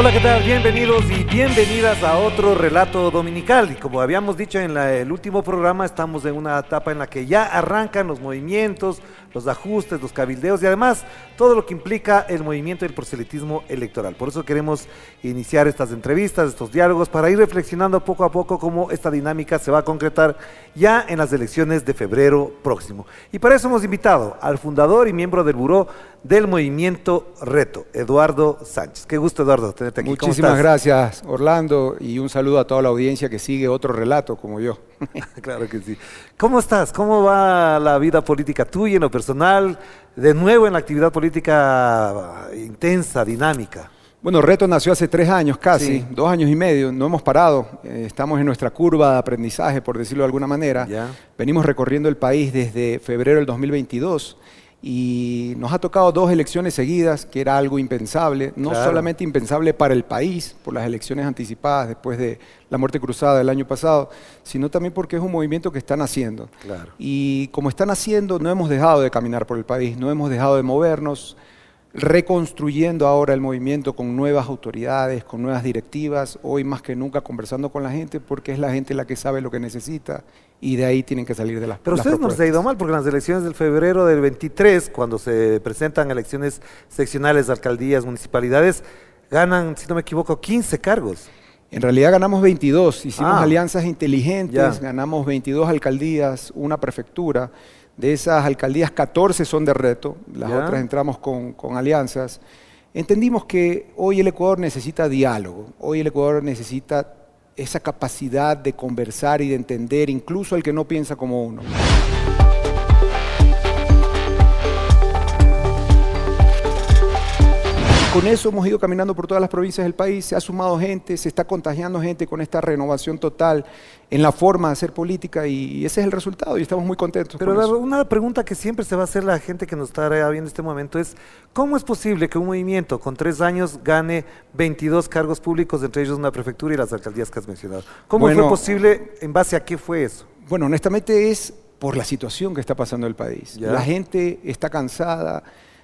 Hola, ¿qué tal? Bienvenidos y bienvenidas a otro relato dominical. Y como habíamos dicho en el último programa, estamos en una etapa en la que ya arrancan los movimientos, los ajustes, los cabildeos y además todo lo que implica el movimiento del proselitismo electoral. Por eso queremos iniciar estas entrevistas, estos diálogos, para ir reflexionando poco a poco cómo esta dinámica se va a concretar ya en las elecciones de febrero próximo. Y para eso hemos invitado al fundador y miembro del buró del movimiento Reto, Eduardo Sánchez. Qué gusto, Eduardo, tenerte aquí. Muchísimas gracias, Orlando, y un saludo a toda la audiencia que sigue otro relato como yo. Claro que sí. ¿Cómo estás? ¿Cómo va la vida política tuya en lo personal? De nuevo en la actividad política intensa, dinámica. Bueno, Reto nació hace 3 años casi, Sí. 2 años y medio, no hemos parado, estamos en nuestra curva de aprendizaje, por decirlo de alguna manera. Ya. Venimos recorriendo el país desde febrero del 2022 y nos ha tocado 2 elecciones seguidas, que era algo impensable, no Claro. solamente impensable para el país, por las elecciones anticipadas después de la muerte cruzada del año pasado, sino también porque es un movimiento que están haciendo. Claro. Y como están haciendo, no hemos dejado de caminar por el país, no hemos dejado de movernos, reconstruyendo ahora el movimiento con nuevas autoridades, con nuevas directivas, hoy más que nunca conversando con la gente, porque es la gente la que sabe lo que necesita y de ahí tienen que salir de las Pero a las ustedes no les ha ido propuestas. mal, porque en las elecciones del febrero del 23, cuando se presentan elecciones seccionales de alcaldías, municipalidades, ganan, si no me equivoco, 15 cargos. En realidad ganamos 22, hicimos Ah, alianzas inteligentes, ya. ganamos 22 alcaldías, una prefectura. De esas alcaldías, 14 son de Reto, las Ya. otras entramos con alianzas. Entendimos que hoy el Ecuador necesita diálogo, hoy el Ecuador necesita esa capacidad de conversar y de entender, incluso al que no piensa como uno. Con eso hemos ido caminando por todas las provincias del país, se ha sumado gente, se está contagiando gente con esta renovación total en la forma de hacer política y ese es el resultado y estamos muy contentos Pero con eso. una pregunta que siempre se va a hacer la gente que nos está viendo en este momento es, ¿cómo es posible que un movimiento con 3 años gane 22 cargos públicos, entre ellos una prefectura y las alcaldías que has mencionado? ¿Cómo fue Bueno, posible? ¿En base a qué fue eso? Bueno, honestamente es por la situación que está pasando en el país. Ya. La gente está cansada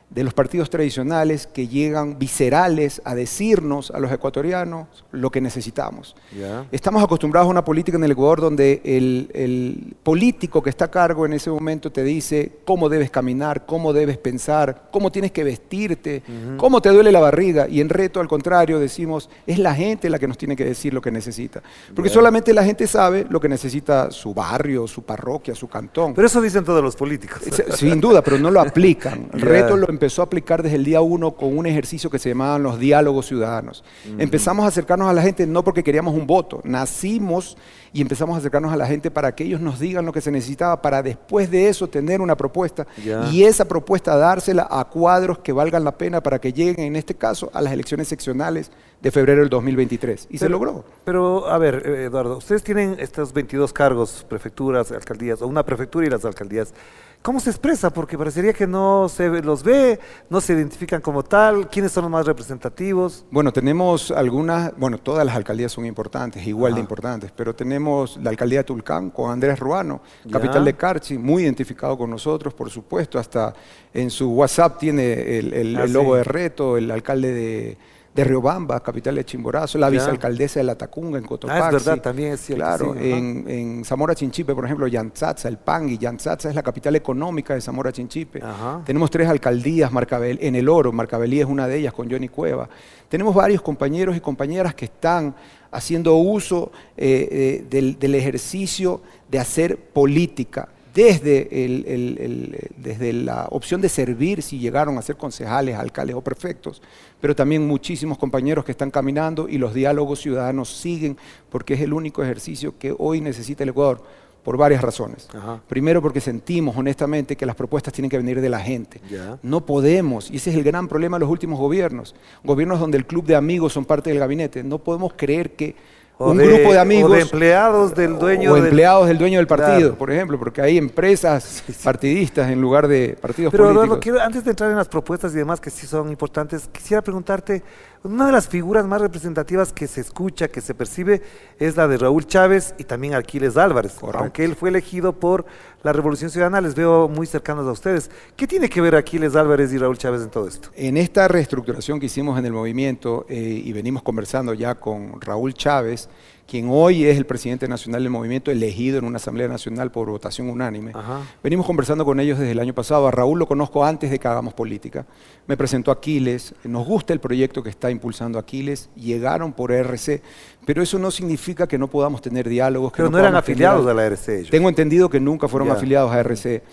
de los partidos tradicionales que llegan viscerales a decirnos a los ecuatorianos lo que necesitamos. Ya. Estamos acostumbrados a una política en el Ecuador donde el político que está a cargo en ese momento te dice cómo debes caminar, cómo debes pensar, cómo tienes que vestirte, cómo te duele la barriga. Y en Reto, al contrario, decimos, es la gente la que nos tiene que decir lo que necesita. Porque Ya. solamente la gente sabe lo que necesita su barrio, su parroquia, su cantón. Pero eso dicen todos los políticos. Sin duda, pero no lo aplican. Ya. Reto lo empezó a aplicar desde el día 1 con un ejercicio que se llamaban los diálogos ciudadanos. Empezamos a acercarnos a la gente no porque queríamos un voto, nacimos y empezamos a acercarnos a la gente para que ellos nos digan lo que se necesitaba para después de eso tener una propuesta Ya. y esa propuesta dársela a cuadros que valgan la pena para que lleguen, en este caso, a las elecciones seccionales de febrero del 2023. Y se logró. Pero, a ver, Eduardo, ustedes tienen estos 22 cargos, prefecturas, alcaldías, o una prefectura y las alcaldías. ¿Cómo se expresa? Porque parecería que no se los ve, no se identifican como tal. ¿Quiénes son los más representativos? Bueno, tenemos algunas, bueno, todas las alcaldías son importantes, igual de Ajá. importantes, pero tenemos la alcaldía de Tulcán con Andrés Ruano, Ya. capital de Carchi, muy identificado con nosotros, por supuesto, hasta en su WhatsApp tiene el logo sí. de Reto, el alcalde de Riobamba, capital de Chimborazo, la Ya. vicealcaldesa de La Tacunga en Cotopaxi. Ah, es verdad, también es cierto. Claro, sí, ajá. en Zamora Chinchipe, por ejemplo, Yantzatza, el Pangui. Yantzatza es la capital económica de Zamora Chinchipe. Ajá. Tenemos 3 alcaldías, en el Oro, Marcabelí es una de ellas con Johnny Cueva. Tenemos varios compañeros y compañeras que están haciendo uso del ejercicio de hacer política. Desde la opción de servir, si llegaron a ser concejales, alcaldes o prefectos, pero también muchísimos compañeros que están caminando y los diálogos ciudadanos siguen porque es el único ejercicio que hoy necesita el Ecuador por varias razones. Ajá. Primero porque sentimos honestamente que las propuestas tienen que venir de la gente. Ya. No podemos, y ese es el gran problema de los últimos gobiernos donde el club de amigos son parte del gabinete, no podemos creer que un grupo de amigos O de empleados del dueño o del... empleados del dueño del partido, Claro. por ejemplo, porque hay empresas partidistas en lugar de partidos Pero políticos. Eduardo, antes de entrar en las propuestas y demás que sí son importantes, quisiera preguntarte, una de las figuras más representativas que se escucha, que se percibe, es la de Raúl Chávez y también Aquiles Álvarez. Correcto. Aunque él fue elegido por la Revolución Ciudadana, les veo muy cercanos a ustedes. ¿Qué tiene que ver Aquiles Álvarez y Raúl Chávez en todo esto? En esta reestructuración que hicimos en el movimiento, y venimos conversando ya con Raúl Chávez, quien hoy es el presidente nacional del movimiento, elegido en una asamblea nacional por votación unánime. Ajá. Venimos conversando con ellos desde el año pasado. A Raúl lo conozco antes de que hagamos política. Me presentó Aquiles, nos gusta el proyecto que está impulsando Aquiles, llegaron por RC, pero eso no significa que no podamos tener diálogos. Pero no eran afiliados a la RC ellos. Tengo entendido que nunca fueron Ya. afiliados a RC.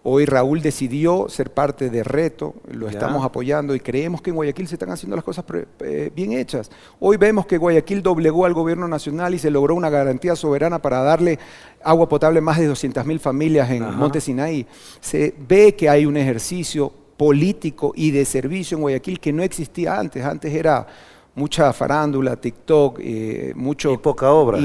Hoy Raúl decidió ser parte de Reto, lo Ya. estamos apoyando y creemos que en Guayaquil se están haciendo las cosas bien hechas. Hoy vemos que Guayaquil doblegó al gobierno nacional y se logró una garantía soberana para darle agua potable a más de 200.000 familias en Ajá. Monte Sinaí. Se ve que hay un ejercicio político y de servicio en Guayaquil que no existía antes. Antes era mucha farándula, TikTok, mucho... Y poca obra.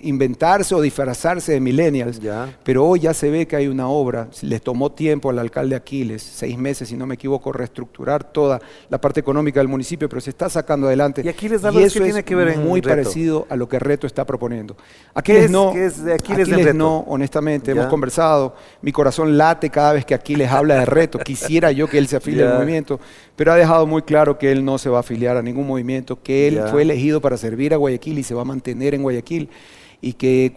Inventarse o disfrazarse de millennials. Ya. Pero hoy ya se ve que hay una obra. Les tomó tiempo al alcalde Aquiles, 6 meses, si no me equivoco, reestructurar toda la parte económica del municipio, pero se está sacando adelante. ¿Y Aquiles Álvarez eso qué tiene que ver en muy Reto? parecido a lo que Reto está proponiendo. ¿Qué Aquiles es- no, qué es de Aquiles en Reto? no, honestamente, Ya. hemos conversado. Mi corazón late cada vez que Aquiles habla de Reto. Quisiera yo que él se afilie Ya. al movimiento, pero ha dejado muy claro que él no se va a afiliar a ningún movimiento, que él Ya. fue elegido para servir a Guayaquil y se va a mantener en Guayaquil y que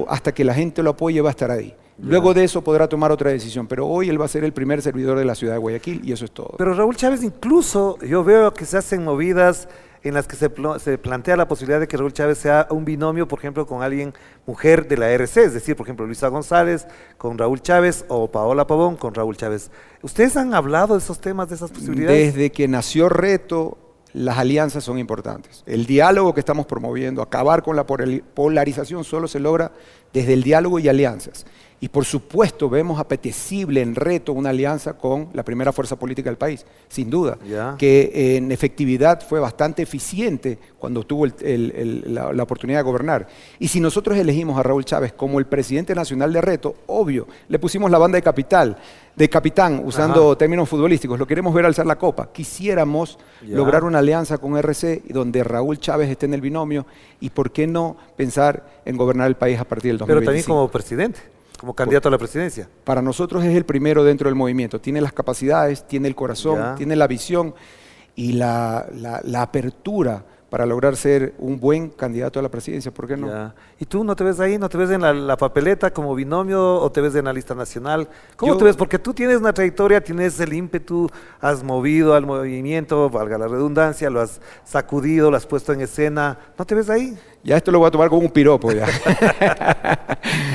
hasta que la gente lo apoye va a estar ahí. Luego de eso podrá tomar otra decisión, pero hoy él va a ser el primer servidor de la ciudad de Guayaquil y eso es todo. Pero Raúl Chávez incluso, yo veo que se hacen movidas en las que se plantea la posibilidad de que Raúl Chávez sea un binomio, por ejemplo, con alguien mujer de la RC, es decir, por ejemplo, Luisa González con Raúl Chávez o Paola Pavón con Raúl Chávez. ¿Ustedes han hablado de esos temas, de esas posibilidades? Desde que nació Reto, las alianzas son importantes. El diálogo que estamos promoviendo, acabar con la polarización, solo se logra desde el diálogo y alianzas. Y por supuesto vemos apetecible en Reto una alianza con la primera fuerza política del país, sin duda, Ya. que en efectividad fue bastante eficiente cuando tuvo la oportunidad de gobernar. Y si nosotros elegimos a Raúl Chávez como el presidente nacional de Reto, obvio, le pusimos la banda de capitán, usando Ajá. términos futbolísticos, lo queremos ver alzar la copa. Quisiéramos Ya. lograr una alianza con RC donde Raúl Chávez esté en el binomio y por qué no pensar en gobernar el país a partir del 2025. Pero también como presidente, como candidato a la presidencia. Para nosotros es el primero dentro del movimiento. Tiene las capacidades, tiene el corazón, Ya. tiene la visión y la apertura para lograr ser un buen candidato a la presidencia. ¿Por qué no? Ya. ¿Y tú no te ves ahí? ¿No te ves en la papeleta como binomio o te ves en la lista nacional? ¿Cómo Yo- te ves? Porque tú tienes una trayectoria, tienes el ímpetu, has movido al movimiento, valga la redundancia, lo has sacudido, lo has puesto en escena. ¿No te ves ahí? Ya esto lo voy a tomar como un piropo ya.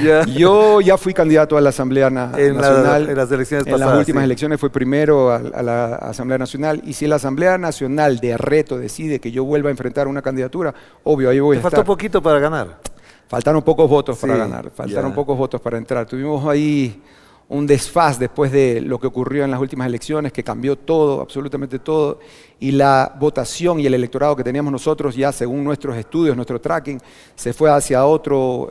Ya. Yo ya fui candidato a la Asamblea Nacional. en las elecciones En pasadas. las últimas sí. elecciones fui primero a la Asamblea Nacional. Y si la Asamblea Nacional de Reto decide que yo vuelva a enfrentar una candidatura, obvio, ahí voy Te a faltó estar. poquito para ganar. Faltaron pocos votos para Sí, ganar, faltaron ya. pocos votos para entrar. Tuvimos ahí un desfaz después de lo que ocurrió en las últimas elecciones, que cambió todo, absolutamente todo, y la votación y el electorado que teníamos nosotros ya según nuestros estudios, nuestro tracking, se fue hacia otro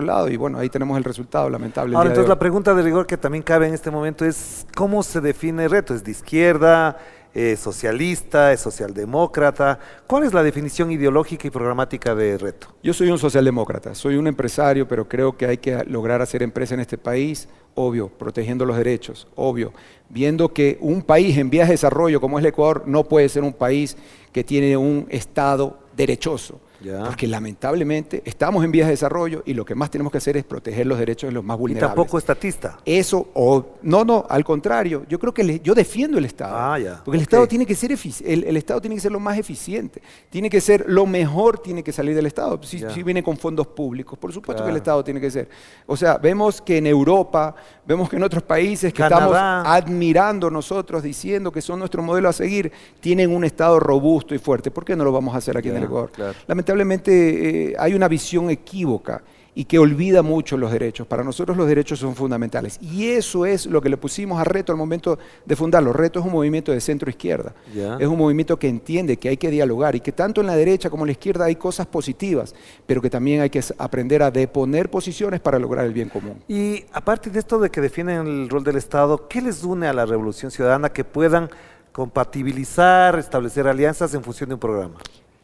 lado y bueno, ahí tenemos el resultado lamentable. el Ahora, día de entonces hoy. la pregunta de rigor que también cabe en este momento es ¿cómo se define Reto? ¿Es de izquierda? ¿Es socialista? ¿Es socialdemócrata? ¿Cuál es la definición ideológica y programática de Reto? Yo soy un socialdemócrata, soy un empresario, pero creo que hay que lograr hacer empresa en este país, obvio, protegiendo los derechos, obvio, viendo que un país en vías de desarrollo como es el Ecuador no puede ser un país que tiene un Estado derechoso. Ya. Porque lamentablemente estamos en vías de desarrollo y lo que más tenemos que hacer es proteger los derechos de los más Y vulnerables. tampoco estatista. Eso, no, al contrario, yo creo que yo defiendo el Estado. Ah, ya, Porque el ok. Estado tiene que ser el Estado tiene que ser lo más eficiente, tiene que ser lo mejor, tiene que salir del Estado. Si Ya. viene con fondos públicos, por supuesto que el Claro. Estado tiene que ser. O sea, vemos que en Europa, vemos que en otros países que Canadá. estamos admirando nosotros, diciendo que son nuestro modelo a seguir, tienen un Estado robusto y fuerte. ¿Por qué no lo vamos a hacer aquí en Ya, el Ecuador? claro. Lamentablemente hay una visión equívoca y que olvida mucho los derechos. Para nosotros los derechos son fundamentales. Y eso es lo que le pusimos a Reto al momento de fundarlo. Reto es un movimiento de centro-izquierda. Ya. Es un movimiento que entiende que hay que dialogar y que tanto en la derecha como en la izquierda hay cosas positivas, pero que también hay que aprender a deponer posiciones para lograr el bien común. Y aparte de esto de que defienden el rol del Estado, ¿qué les une a la Revolución Ciudadana que puedan compatibilizar, establecer alianzas en función de un programa?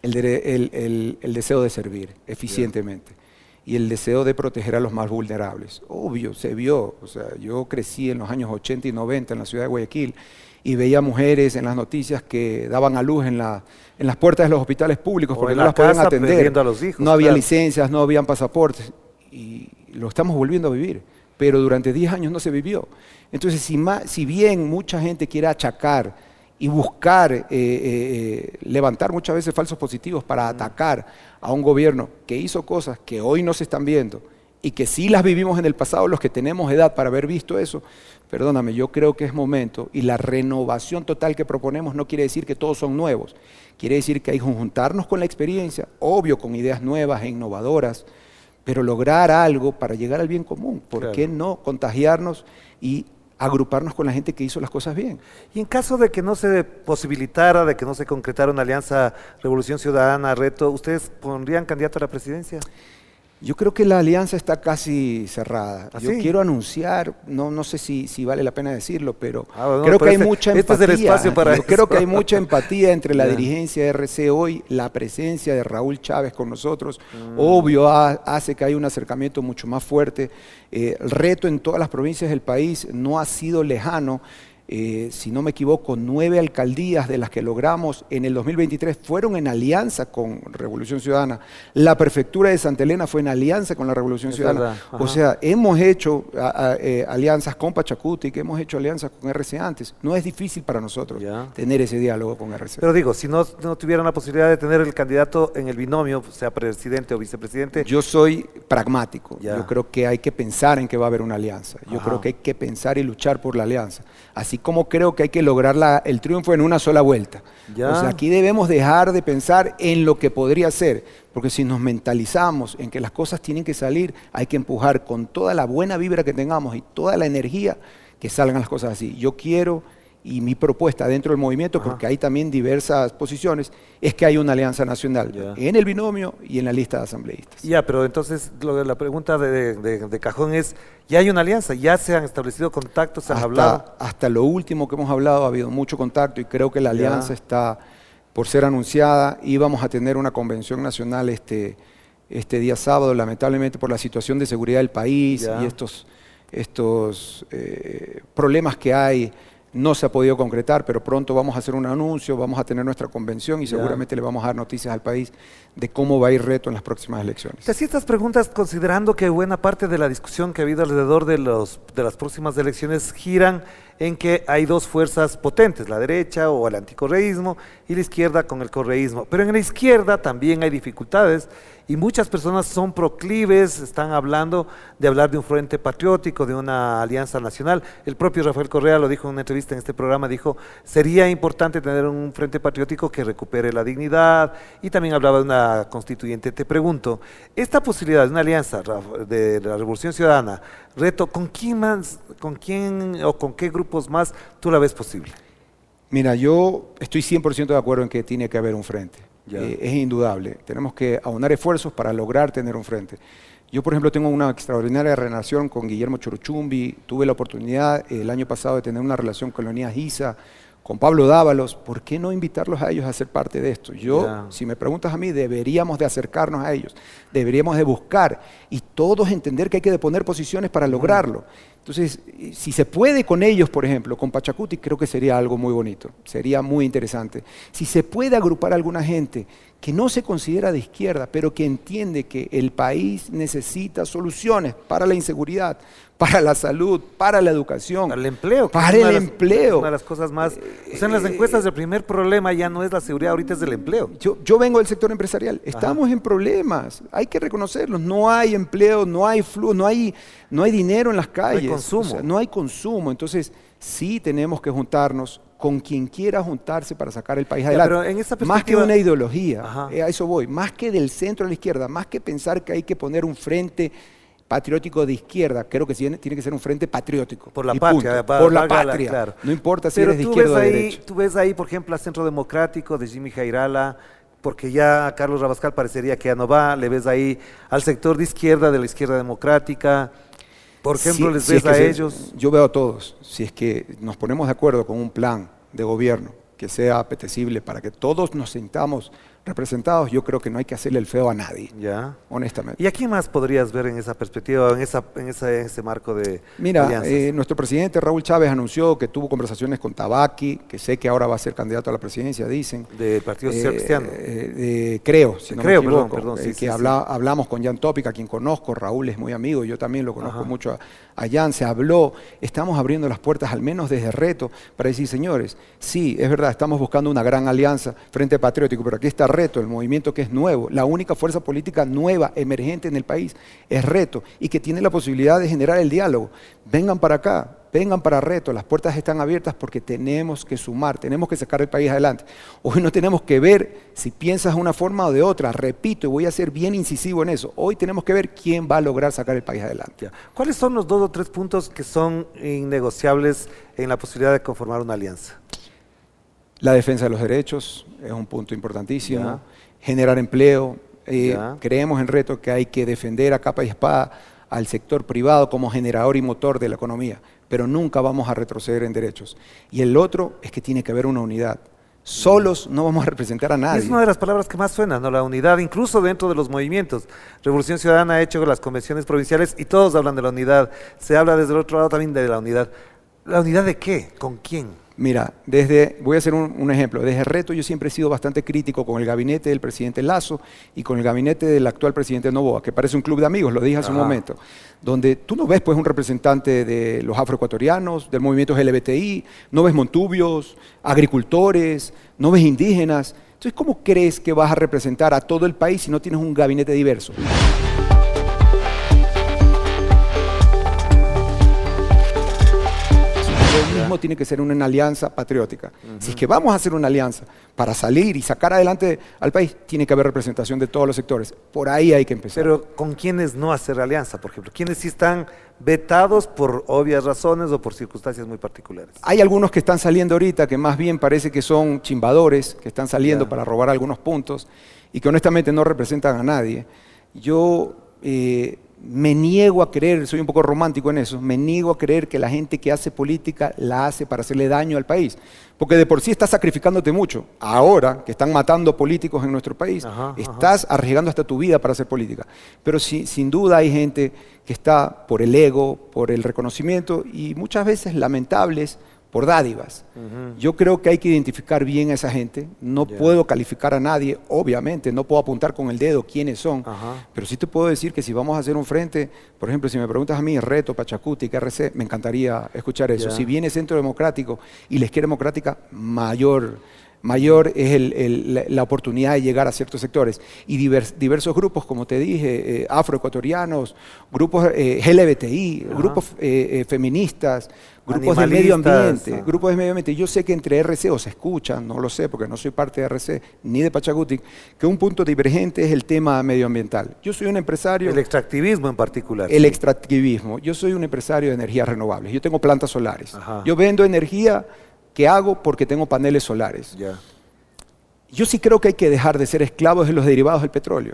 El deseo de servir eficientemente y el deseo de proteger a los más vulnerables. Obvio, se vio. O sea, yo crecí en los años 80 y 90 en la ciudad de Guayaquil y veía mujeres en las noticias que daban a luz en las puertas de los hospitales públicos porque no las podían atender. A los hijos, no había licencias, no habían pasaportes y lo estamos volviendo a vivir. Pero durante 10 años no se vivió. Entonces, si bien mucha gente quiere achacar y buscar levantar muchas veces falsos positivos para atacar a un gobierno que hizo cosas que hoy no se están viendo y que sí las vivimos en el pasado, los que tenemos edad para haber visto eso, perdóname, yo creo que es momento, y la renovación total que proponemos no quiere decir que todos son nuevos, quiere decir que hay que juntarnos con la experiencia, obvio con ideas nuevas e innovadoras, pero lograr algo para llegar al bien común. ¿Por qué no contagiarnos y agruparnos con la gente que hizo las cosas bien? Y en caso de que no se posibilitara, de que no se concretara una alianza Revolución Ciudadana, Reto, ¿ustedes pondrían candidato a la presidencia? Yo creo que la alianza está casi cerrada. ¿Ah, Yo sí? quiero anunciar, no sé si vale la pena decirlo, pero bueno, creo que hay este, mucha empatía. Este es el espacio para Yo creo que hay mucha empatía entre la dirigencia de RC hoy, la presencia de Raúl Chávez con nosotros. Obvio, hace que haya un acercamiento mucho más fuerte. El reto en todas las provincias del país no ha sido lejano. Si no me equivoco, 9 alcaldías de las que logramos en el 2023 fueron en alianza con Revolución Ciudadana. La prefectura de Santa Elena fue en alianza con la Revolución Ciudadana. O sea, hemos hecho alianzas con Pachacuti, que hemos hecho alianzas con RC antes. No es difícil para nosotros tener ese diálogo con RC. Pero digo, si no tuvieran la posibilidad de tener el candidato en el binomio, sea presidente o vicepresidente. Yo soy pragmático. Yo creo que hay que pensar en que va a haber una alianza. Yo creo que hay que pensar y luchar por la alianza. Así como creo que hay que lograr el triunfo en una sola vuelta. O sea, aquí debemos dejar de pensar en lo que podría ser, porque si nos mentalizamos en que las cosas tienen que salir, hay que empujar con toda la buena vibra que tengamos y toda la energía que salgan las cosas así. Yo quiero, y mi propuesta dentro del movimiento, porque hay también diversas posiciones, es que haya una alianza nacional en el binomio y en la lista de asambleístas. Pero entonces la pregunta de cajón es, ¿ya hay una alianza? ¿Ya se han establecido contactos? ¿Se han hablado? Hasta lo último que hemos hablado ha habido mucho contacto y creo que la alianza está por ser anunciada y vamos a tener una convención nacional este día sábado, lamentablemente por la situación de seguridad del país y estos problemas que hay. No se ha podido concretar, pero pronto vamos a hacer un anuncio, vamos a tener nuestra convención y seguramente le vamos a dar noticias al país de cómo va a ir Reto en las próximas elecciones. Te hacía estas preguntas considerando que buena parte de la discusión que ha habido alrededor de las próximas elecciones giran en que hay dos fuerzas potentes, la derecha o el anticorreísmo y la izquierda con el correísmo. Pero en la izquierda también hay dificultades y muchas personas son proclives, están hablando de hablar de un frente patriótico, de una alianza nacional. El propio Rafael Correa lo dijo en una entrevista en este programa, dijo, sería importante tener un frente patriótico que recupere la dignidad y también hablaba de una constituyente. Te pregunto, esta posibilidad de una alianza de la Revolución Ciudadana, Reto, ¿con quién o con qué grupos más tú la ves posible? Mira, yo estoy 100% de acuerdo en que tiene que haber un frente. Es indudable. Tenemos que aunar esfuerzos para lograr tener un frente. Yo, por ejemplo, tengo una extraordinaria relación con Guillermo Chorochumbi. Tuve la oportunidad el año pasado de tener una relación con Leonidas Issa, con Pablo Dávalos. ¿Por qué no invitarlos a ellos a ser parte de esto? Yo, si me preguntas a mí, deberíamos de acercarnos a ellos, deberíamos de buscar y todos entender que hay que poner posiciones para lograrlo. Entonces, si se puede con ellos, por ejemplo, con Pachacuti, creo que sería algo muy bonito, sería muy interesante. Si se puede agrupar a alguna gente que no se considera de izquierda, pero que entiende que el país necesita soluciones para la inseguridad, para la salud, para la educación. Para el empleo. Para el empleo. Una de las cosas más... O sea, en las encuestas el primer problema ya no es la seguridad, ahorita es el empleo. Yo vengo del sector empresarial. Estamos en problemas. Hay que reconocerlos. No hay empleo, no hay flujo, no hay dinero en las calles. No hay consumo. O sea, no hay consumo. Entonces, sí tenemos que juntarnos con quien quiera juntarse para sacar el país adelante. Pero en esta perspectiva... Más que una ideología, a eso voy. Más que del centro a la izquierda, más que pensar que hay que poner un frente patriótico de izquierda, creo que tiene que ser un frente patriótico. Por la patria. Por la patria. Claro. No importa si eres de izquierda o de derecha. Tú ves ahí, por ejemplo, al Centro Democrático de Jimmy Jairala, porque ya Carlos Rabascal parecería que ya no va, le ves ahí al sector de izquierda, de la izquierda democrática, por ejemplo, les ves a ellos. Yo veo a todos, si es que nos ponemos de acuerdo con un plan de gobierno que sea apetecible para que todos nos sintamos representados, yo creo que no hay que hacerle el feo a nadie, Ya. honestamente. ¿Y a quién más podrías ver en esa perspectiva, en ese marco de Mira, alianzas? nuestro presidente Raúl Chávez anunció que tuvo conversaciones con Tabaqui, que sé que ahora va a ser candidato a la presidencia, dicen. Del Partido Social Cristiano. Creo, si no me Creo, equivoco. perdón, sí, que sí. hablamos con Jan Topic, a quien conozco. Raúl es muy amigo, yo también lo conozco mucho a Jan. Se habló, estamos abriendo las puertas, al menos desde Reto, para decir, señores, sí, es verdad, estamos buscando una gran alianza Frente Patriótico, pero aquí está Reto, el movimiento que es nuevo. La única fuerza política nueva, emergente en el país, es Reto, y que tiene la posibilidad de generar el diálogo. Vengan para acá. Vengan para Reto, las puertas están abiertas porque tenemos que sumar, tenemos que sacar el país adelante. Hoy no tenemos que ver si piensas de una forma o de otra, repito, y voy a ser bien incisivo en eso, hoy tenemos que ver quién va a lograr sacar el país adelante. Ya. ¿Cuáles son los 2 o 3 puntos que son innegociables en la posibilidad de conformar una alianza? La defensa de los derechos es un punto importantísimo, Ya. generar empleo, Ya. creemos en Reto que hay que defender a capa y espada al sector privado como generador y motor de la economía, pero nunca vamos a retroceder en derechos. Y el otro es que tiene que haber una unidad. Solos no vamos a representar a nadie. Es una de las palabras que más suena, ¿no? La unidad, incluso dentro de los movimientos. Revolución Ciudadana ha hecho las convenciones provinciales y todos hablan de la unidad. Se habla desde el otro lado también de la unidad. ¿La unidad de qué? ¿Con quién? Mira, voy a hacer un ejemplo. Desde Reto yo siempre he sido bastante crítico con el gabinete del presidente Lasso y con el gabinete del actual presidente Noboa, que parece un club de amigos, lo dije hace un momento, donde tú no ves pues un representante de los afroecuatorianos, del movimiento LGBTI, no ves montubios, agricultores, no ves indígenas. Entonces, ¿cómo crees que vas a representar a todo el país si no tienes un gabinete diverso? Lo mismo tiene que ser una alianza patriótica. Si es que vamos a hacer una alianza para salir y sacar adelante al país, tiene que haber representación de todos los sectores. Por ahí hay que empezar. Pero ¿con quiénes no hacer alianza, por ejemplo? ¿Quiénes sí están vetados por obvias razones o por circunstancias muy particulares? Hay algunos que están saliendo ahorita que más bien parece que son chimbadores, que están saliendo para robar algunos puntos y que honestamente no representan a nadie. Yo me niego a creer, soy un poco romántico en eso, me niego a creer que la gente que hace política la hace para hacerle daño al país, porque de por sí estás sacrificándote mucho. Ahora que están matando políticos en nuestro país, estás arriesgando hasta tu vida para hacer política. Pero sí, sin duda hay gente que está por el ego, por el reconocimiento y muchas veces lamentables por dádivas. Yo creo que hay que identificar bien a esa gente. No puedo calificar a nadie, obviamente, no puedo apuntar con el dedo quiénes son, pero sí te puedo decir que si vamos a hacer un frente, por ejemplo, si me preguntas a mí, Reto, Pachacuti, RC, me encantaría escuchar eso. Si viene Centro Democrático y la izquierda democrática, mayor es la oportunidad de llegar a ciertos sectores. Y diversos grupos, como te dije, afroecuatorianos, grupos LGBTI, grupos feministas, grupos de medio ambiente, grupos de medio ambiente. Yo sé que entre RC, o se escuchan, no lo sé porque no soy parte de RC ni de Pachacuti, que un punto divergente es el tema medioambiental. Yo soy un empresario... El extractivismo en particular. El extractivismo. Yo soy un empresario de energías renovables. Yo tengo plantas solares. Yo vendo energía que hago porque tengo paneles solares. Yo sí creo que hay que dejar de ser esclavos de los derivados del petróleo.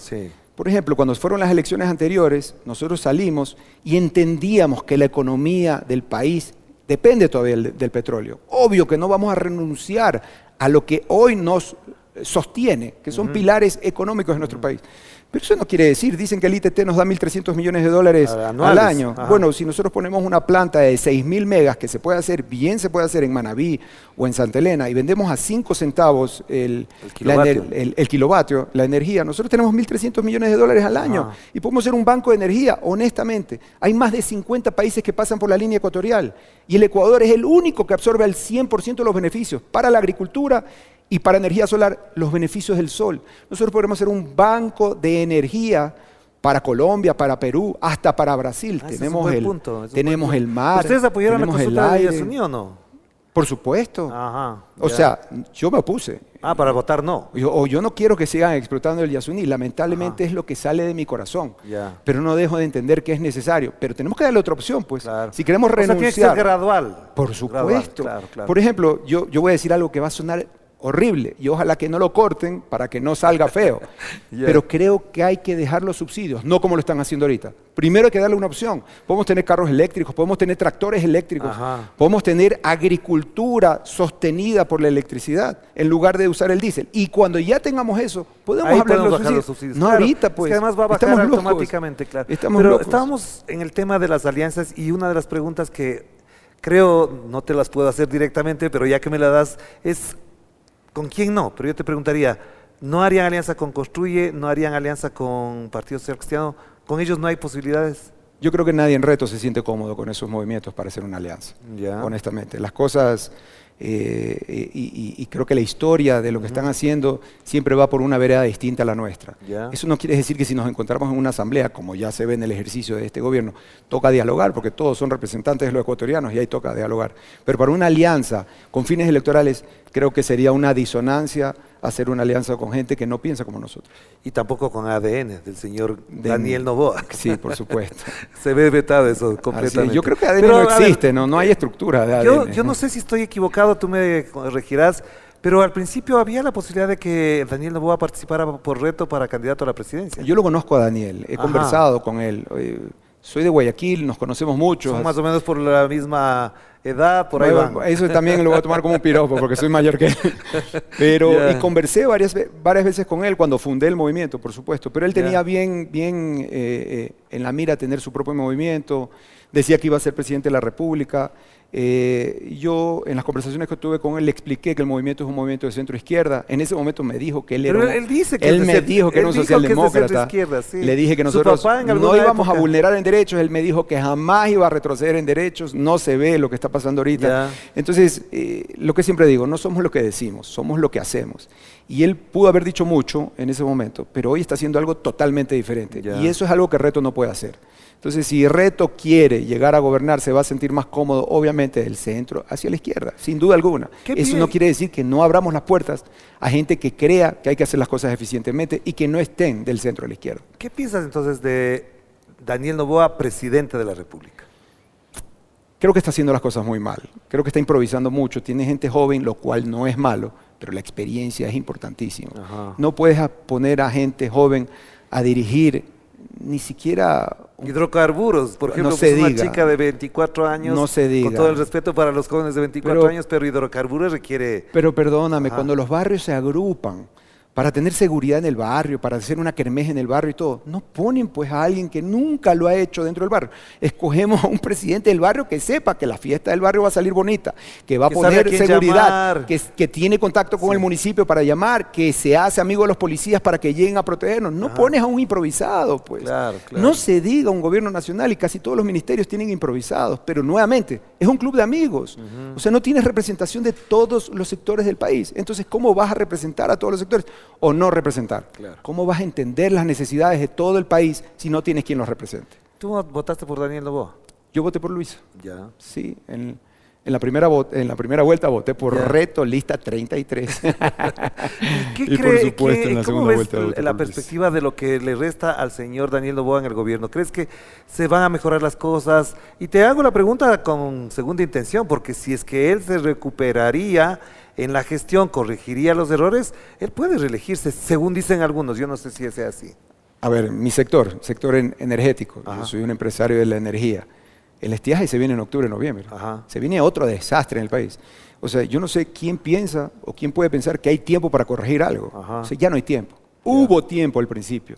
Por ejemplo, cuando fueron las elecciones anteriores, nosotros salimos y entendíamos que la economía del país depende todavía del petróleo. Obvio que no vamos a renunciar a lo que hoy nos sostiene, que son pilares económicos de nuestro país. Pero eso no quiere decir, dicen que el ITT nos da 1.300 millones de dólares al año. Bueno, si nosotros ponemos una planta de 6.000 megas que se puede hacer, bien se puede hacer en Manabí o en Santa Elena y vendemos a 5 centavos el kilovatio, la energía, nosotros tenemos 1.300 millones de dólares al año y podemos ser un banco de energía, honestamente. Hay más de 50 países que pasan por la línea ecuatorial y el Ecuador es el único que absorbe el 100% de los beneficios para la agricultura y para energía solar, los beneficios del sol. Nosotros podemos ser un banco de energía para Colombia, para Perú, hasta para Brasil. Tenemos el mar, ¿ustedes apoyaron la tenemos el consulta de aire. Yasuní o no? Por supuesto. O sea, yo me opuse. Para votar no. Yo no quiero que sigan explotando el Yasuní. Lamentablemente es lo que sale de mi corazón. Pero no dejo de entender que es necesario. Pero tenemos que darle otra opción, pues. Si queremos renunciar. O sea, tiene que ser gradual. Por supuesto. Gradual, claro. Por ejemplo, yo voy a decir algo que va a sonar horrible. Y ojalá que no lo corten para que no salga feo. Ya. Pero creo que hay que dejar los subsidios, no como lo están haciendo ahorita. Primero hay que darle una opción. Podemos tener carros eléctricos, podemos tener tractores eléctricos, Ajá. podemos tener agricultura sostenida por la electricidad en lugar de usar el diésel. Y cuando ya tengamos eso, podemos Ahí hablar de podemos los bajar los subsidios. subsidios. No Claro, ahorita, es pues. que además va a bajar Estamos locos. automáticamente, claro. Estamos Pero locos. estábamos en el tema de las alianzas y una de las preguntas que creo no te las puedo hacer directamente, pero ya que me la das, es ¿con quién no? Pero yo te preguntaría, ¿no harían alianza con Construye? ¿No harían alianza con Partido Social Cristiano? ¿Con ellos no hay posibilidades? Yo creo que nadie en Reto se siente cómodo con esos movimientos para hacer una alianza, Ya. honestamente. Las cosas, y creo que la historia de lo que están haciendo siempre va por una vereda distinta a la nuestra. Ya. Eso no quiere decir que si nos encontramos en una asamblea, como ya se ve en el ejercicio de este gobierno, toca dialogar, porque todos son representantes de los ecuatorianos y ahí toca dialogar. Pero para una alianza con fines electorales, creo que sería una disonancia hacer una alianza con gente que no piensa como nosotros. Y tampoco con ADN, del señor Daniel Noboa. Sí, por supuesto. Se ve vetado eso Así es. completamente. Yo creo que ADN Pero, no a ver, existe, no hay estructura de ADN. Yo no sé si estoy equivocado, tú me corregirás, pero al principio había la posibilidad de que Daniel Noboa participara por Reto para candidato a la presidencia. Yo lo conozco a Daniel, he Ajá. conversado con él. Soy de Guayaquil, nos conocemos mucho. Son más o menos por la misma edad, por ahí van. Eso también lo voy a tomar como un piropo porque soy mayor que él. Pero Ya. y conversé varias veces con él cuando fundé el movimiento, por supuesto. Pero él tenía Ya. bien en la mira tener su propio movimiento. Decía que iba a ser presidente de la República. Yo, en las conversaciones que tuve con él, le expliqué que el movimiento es un movimiento de centro-izquierda. En ese momento me dijo que él Pero era... él dice que él es de me centro- dijo que era un él dijo que es de socialdemócrata. centroizquierda, sí. Le dije que Su nosotros papá en no alguna íbamos a época- vulnerar en derechos. Él me dijo que jamás iba a retroceder en derechos. No se ve lo que está pasando ahorita. Ya. Entonces, lo que siempre digo, no somos lo que decimos, somos lo que hacemos. Y él pudo haber dicho mucho en ese momento, pero hoy está haciendo algo totalmente diferente. Ya. Y eso es algo que Reto no puede hacer. Entonces, si Reto quiere llegar a gobernar, se va a sentir más cómodo, obviamente, del centro hacia la izquierda, sin duda alguna. ¿Qué Eso pide? no quiere decir que no abramos las puertas a gente que crea que hay que hacer las cosas eficientemente y que no estén del centro a la izquierda. ¿Qué piensas entonces de Daniel Noboa, presidente de la República? Creo que está haciendo las cosas muy mal. Creo que está improvisando mucho. Tiene gente joven, lo cual no es malo, pero la experiencia es importantísima. Ajá. No puedes poner a gente joven a dirigir ni siquiera... Hidrocarburos, por ejemplo, No se pues una diga. chica de 24 años, No se diga. con todo el respeto para los jóvenes de 24 Pero- años, pero hidrocarburos requiere... Pero perdóname, Ajá. cuando los barrios se agrupan para tener seguridad en el barrio, para hacer una kermés en el barrio y todo, no ponen pues a alguien que nunca lo ha hecho dentro del barrio. Escogemos a un presidente del barrio que sepa que la fiesta del barrio va a salir bonita, que va a Que sabe a poner quién seguridad, llamar. que tiene contacto con Sí. el municipio para llamar, que se hace amigo de los policías para que lleguen a protegernos. No Ajá. pones a un improvisado, pues. Claro, claro. No se diga un gobierno nacional y casi todos los ministerios tienen improvisados, pero nuevamente, es un club de amigos. O sea, no tienes representación de todos los sectores del país. Entonces, ¿cómo vas a representar a todos los sectores o no representar? Claro. ¿Cómo vas a entender las necesidades de todo el país si no tienes quien los represente? ¿Tú votaste por Daniel Noboa? Yo voté por Luis. Ya. Sí, en la primera vuelta voté por Ya. Reto, lista 33. ¿Qué Y por cree, supuesto, en la cómo segunda ves vuelta voté la por Luis. perspectiva de lo que le resta al señor Daniel Noboa en el gobierno? ¿Crees que se van a mejorar las cosas? Y te hago la pregunta con segunda intención, porque si es que él se recuperaría en la gestión, corregiría los errores, él puede reelegirse, según dicen algunos. Yo no sé si sea así. A ver, mi sector energético. Ajá. Yo soy un empresario de la energía. El estiaje se viene en octubre, noviembre. Ajá. Se viene otro desastre en el país. O sea, yo no sé quién piensa o quién puede pensar que hay tiempo para corregir algo. Ajá. O sea, ya no hay tiempo. Hubo tiempo al principio.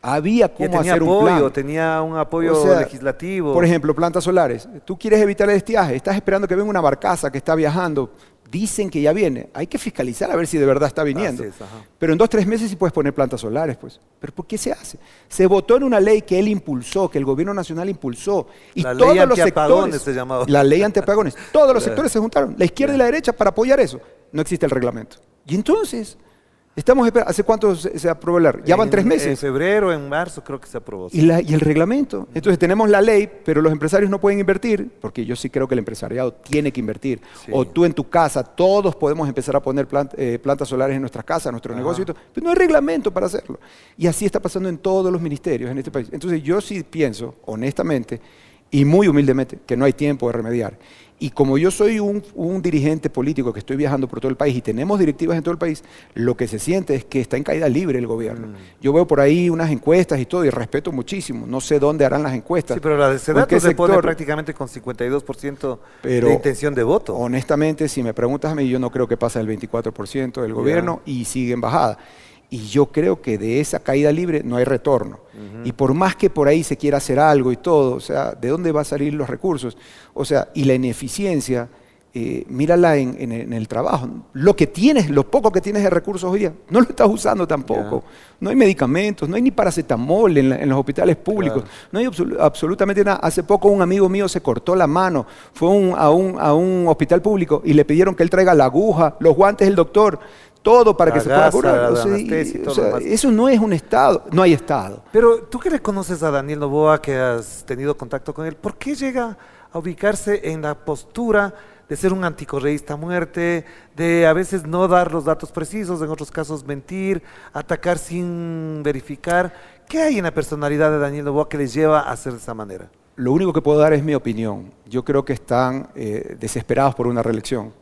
Había Ya cómo tenía hacer un apoyo, plan. tenía un apoyo O sea, legislativo. Por ejemplo, plantas solares. Tú quieres evitar el estiaje, estás esperando que venga una barcaza que está viajando. Dicen que ya viene. Hay que fiscalizar a ver si de verdad está viniendo. Así es, ajá. Pero en 2 o 3 meses sí puedes poner plantas solares, pues. ¿Pero por qué se hace? Se votó en una ley que él impulsó, que el gobierno nacional impulsó. Y La ley todos los antiapagones sectores, se llamaba. La ley antiapagones. Todos los Claro. sectores se juntaron, la izquierda y la derecha, para apoyar eso. No existe el reglamento. Y entonces, estamos esperando. ¿Hace cuánto se aprobó el AR? Ya van 3 En meses. febrero, en marzo creo que se aprobó. Y el reglamento. Entonces tenemos la ley, pero los empresarios no pueden invertir, porque yo sí creo que el empresariado tiene que invertir. Sí. O tú en tu casa, todos podemos empezar a poner plantas solares en nuestras casas, en nuestro Ajá. negocio y todo, pero no hay reglamento para hacerlo. Y así está pasando en todos los ministerios en este país. Entonces yo sí pienso, honestamente, y muy humildemente, que no hay tiempo de remediar. Y como yo soy un dirigente político que estoy viajando por todo el país y tenemos directivas en todo el país, lo que se siente es que está en caída libre el gobierno. Yo veo por ahí unas encuestas y todo, y respeto muchísimo. No sé dónde harán las encuestas. Sí, pero la de Sedato se pone prácticamente con 52% de intención de voto. Honestamente, si me preguntas a mí, yo no creo que pase el 24% del gobierno y sigue en bajada. Y yo creo que de esa caída libre no hay retorno. Y por más que por ahí se quiera hacer algo y todo, o sea, ¿de dónde van a salir los recursos? O sea, y la ineficiencia, mírala en el trabajo. Lo que tienes, lo poco que tienes de recursos hoy día, no lo estás usando tampoco. No hay medicamentos, no hay ni paracetamol en los hospitales públicos. No hay absolutamente nada. Hace poco un amigo mío se cortó la mano, fue a un hospital público y le pidieron que él traiga la aguja, los guantes del doctor, todo para que se pueda curar. Eso no es un Estado, no hay Estado. Pero tú que le conoces a Daniel Noboa, que has tenido contacto con él, ¿por qué llega a ubicarse en la postura de ser un anticorreísta a muerte, de a veces no dar los datos precisos, en otros casos mentir, atacar sin verificar? ¿Qué hay en la personalidad de Daniel Noboa que les lleva a hacer de esa manera? Lo único que puedo dar es mi opinión. Yo creo que están desesperados por una reelección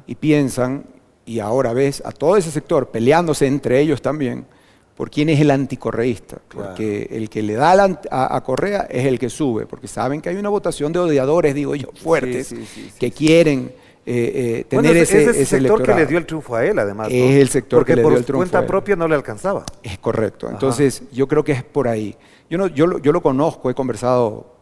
y piensan, y ahora ves a todo ese sector peleándose entre ellos también por quién es el anticorreísta, porque el que le da a Correa es el que sube, porque saben que hay una votación de odiadores, digo yo, fuertes, que quieren tener ese sector electorado. que le dio el triunfo a él, además, ¿no? Es el sector porque que le dio el por triunfo cuenta a él. propia no le alcanzaba. Es correcto. Entonces, yo creo que es por ahí. Yo lo conozco, he conversado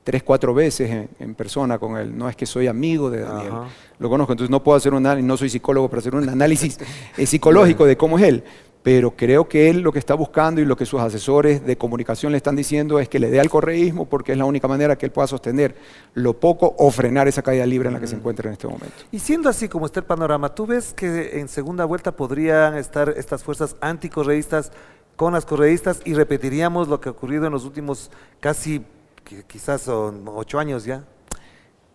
3, 4 veces en persona con él. No es que soy amigo de Daniel, lo conozco, entonces no puedo hacer un análisis, no soy psicólogo para hacer un análisis psicológico de cómo es él, pero creo que él lo que está buscando y lo que sus asesores de comunicación le están diciendo es que le dé al correísmo porque es la única manera que él pueda sostener lo poco o frenar esa caída libre en la que se encuentra en este momento. Y siendo así como está el panorama, ¿tú ves que en segunda vuelta podrían estar estas fuerzas anticorreístas con las correístas y repetiríamos lo que ha ocurrido en los últimos quizás son 8 años ya?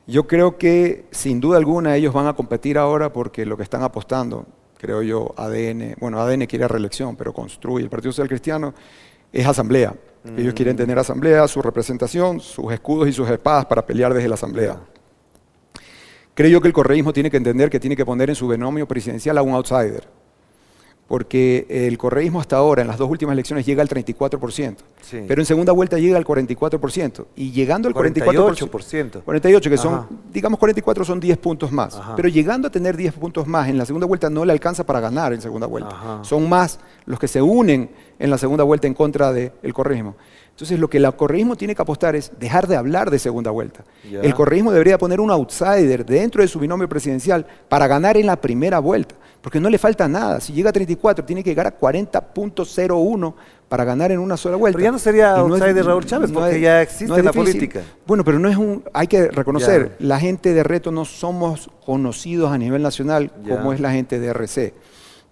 Yo creo que sin duda alguna ellos van a competir ahora porque lo que están apostando, creo yo, ADN quiere reelección, pero construye, el Partido Social Cristiano es asamblea. Ellos quieren tener asamblea, su representación, sus escudos y sus espadas para pelear desde la asamblea. Creo yo que el correísmo tiene que entender que tiene que poner en su binomio presidencial a un outsider, porque el correísmo hasta ahora, en las 2 últimas elecciones, llega al 34%, pero en segunda vuelta llega al 44%, y llegando al 48%, 48, que son, digamos 44 son 10 puntos más, pero llegando a tener 10 puntos más en la segunda vuelta no le alcanza para ganar en segunda vuelta. Son más los que se unen en la segunda vuelta en contra del correísmo. Entonces lo que el correísmo tiene que apostar es dejar de hablar de segunda vuelta. El correísmo debería poner un outsider dentro de su binomio presidencial para ganar en la primera vuelta, porque no le falta nada. Si llega a 34, tiene que llegar a 40.01 para ganar en una sola vuelta. Pero ya no sería outsider Raúl Chávez, porque ya existe en la política. Bueno, pero no es hay que reconocer, la gente de Reto no somos conocidos a nivel nacional como es la gente de RC.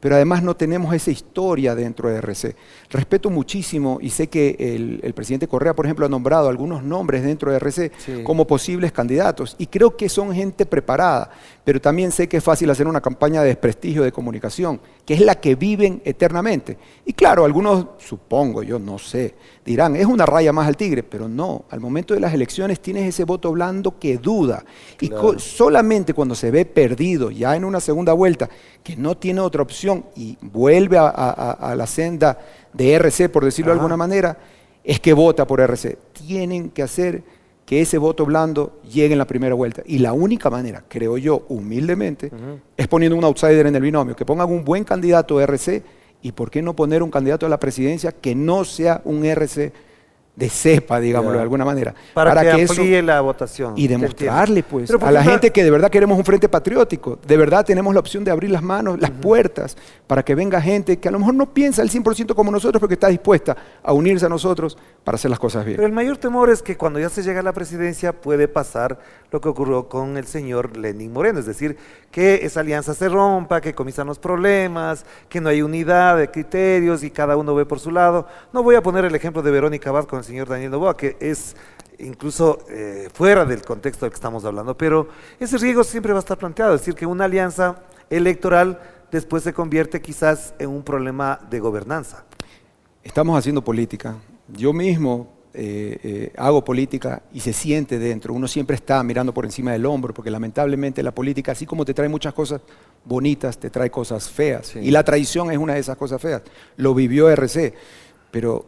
Pero además no tenemos esa historia dentro de RC. Respeto muchísimo y sé que el presidente Correa, por ejemplo, ha nombrado algunos nombres dentro de RC como posibles candidatos y creo que son gente preparada, pero también sé que es fácil hacer una campaña de desprestigio de comunicación, que es la que viven eternamente. Y claro, algunos, supongo, yo no sé, dirán, es una raya más al tigre, pero no, al momento de las elecciones tienes ese voto blando que duda. Y solamente cuando se ve perdido, ya en una segunda vuelta, que no tiene otra opción y vuelve a la senda de RC, por decirlo de alguna manera, es que vota por RC. Tienen que hacer que ese voto blando llegue en la primera vuelta. Y la única manera, creo yo, humildemente, es poniendo un outsider en el binomio, que pongan un buen candidato de RC y por qué no poner un candidato a la presidencia que no sea un RC de cepa, digámoslo de alguna manera. Para que amplíe la votación. Y demostrarle, pues, a la gente que de verdad queremos un frente patriótico. De verdad tenemos la opción de abrir las manos, las puertas, para que venga gente que a lo mejor no piensa al 100% como nosotros, pero que está dispuesta a unirse a nosotros para hacer las cosas bien. Pero el mayor temor es que cuando ya se llega a la presidencia puede pasar lo que ocurrió con el señor Lenín Moreno, es decir, que esa alianza se rompa, que comienzan los problemas, que no hay unidad de criterios y cada uno ve por su lado. No voy a poner el ejemplo de Verónica Abad con el señor Daniel Noboa, que es incluso fuera del contexto del que estamos hablando, pero ese riesgo siempre va a estar planteado, es decir, que una alianza electoral después se convierte quizás en un problema de gobernanza. Estamos haciendo política. Yo mismo hago política y se siente dentro. Uno siempre está mirando por encima del hombro, porque lamentablemente la política, así como te trae muchas cosas bonitas, te trae cosas feas. Sí. Y la traición es una de esas cosas feas. Lo vivió RC. Pero,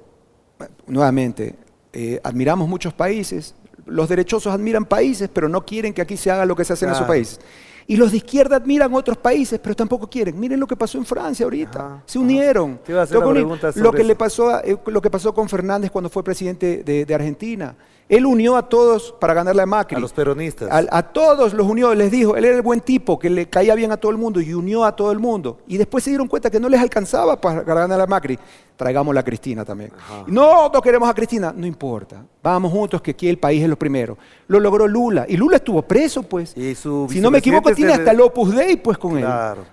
nuevamente, admiramos muchos países. Los derechosos admiran países, pero no quieren que aquí se haga lo que se hace en esos países. Y los de izquierda admiran otros países, pero tampoco quieren. Miren lo que pasó en Francia ahorita. Se unieron. Te iba a hacer una pregunta sobre lo que pasó con Fernández cuando fue presidente de Argentina. Él unió a todos para ganarle a Macri. A los peronistas. A todos los unió, les dijo, él era el buen tipo, que le caía bien a todo el mundo y unió a todo el mundo. Y después se dieron cuenta que no les alcanzaba para ganarle a Macri. Traigámosla a Cristina también. No queremos a Cristina. No importa. Vamos juntos, que aquí el país es lo primero. Lo logró Lula. Y Lula estuvo preso, pues. Y si no me equivoco, tiene hasta el Opus Dei, pues, con él.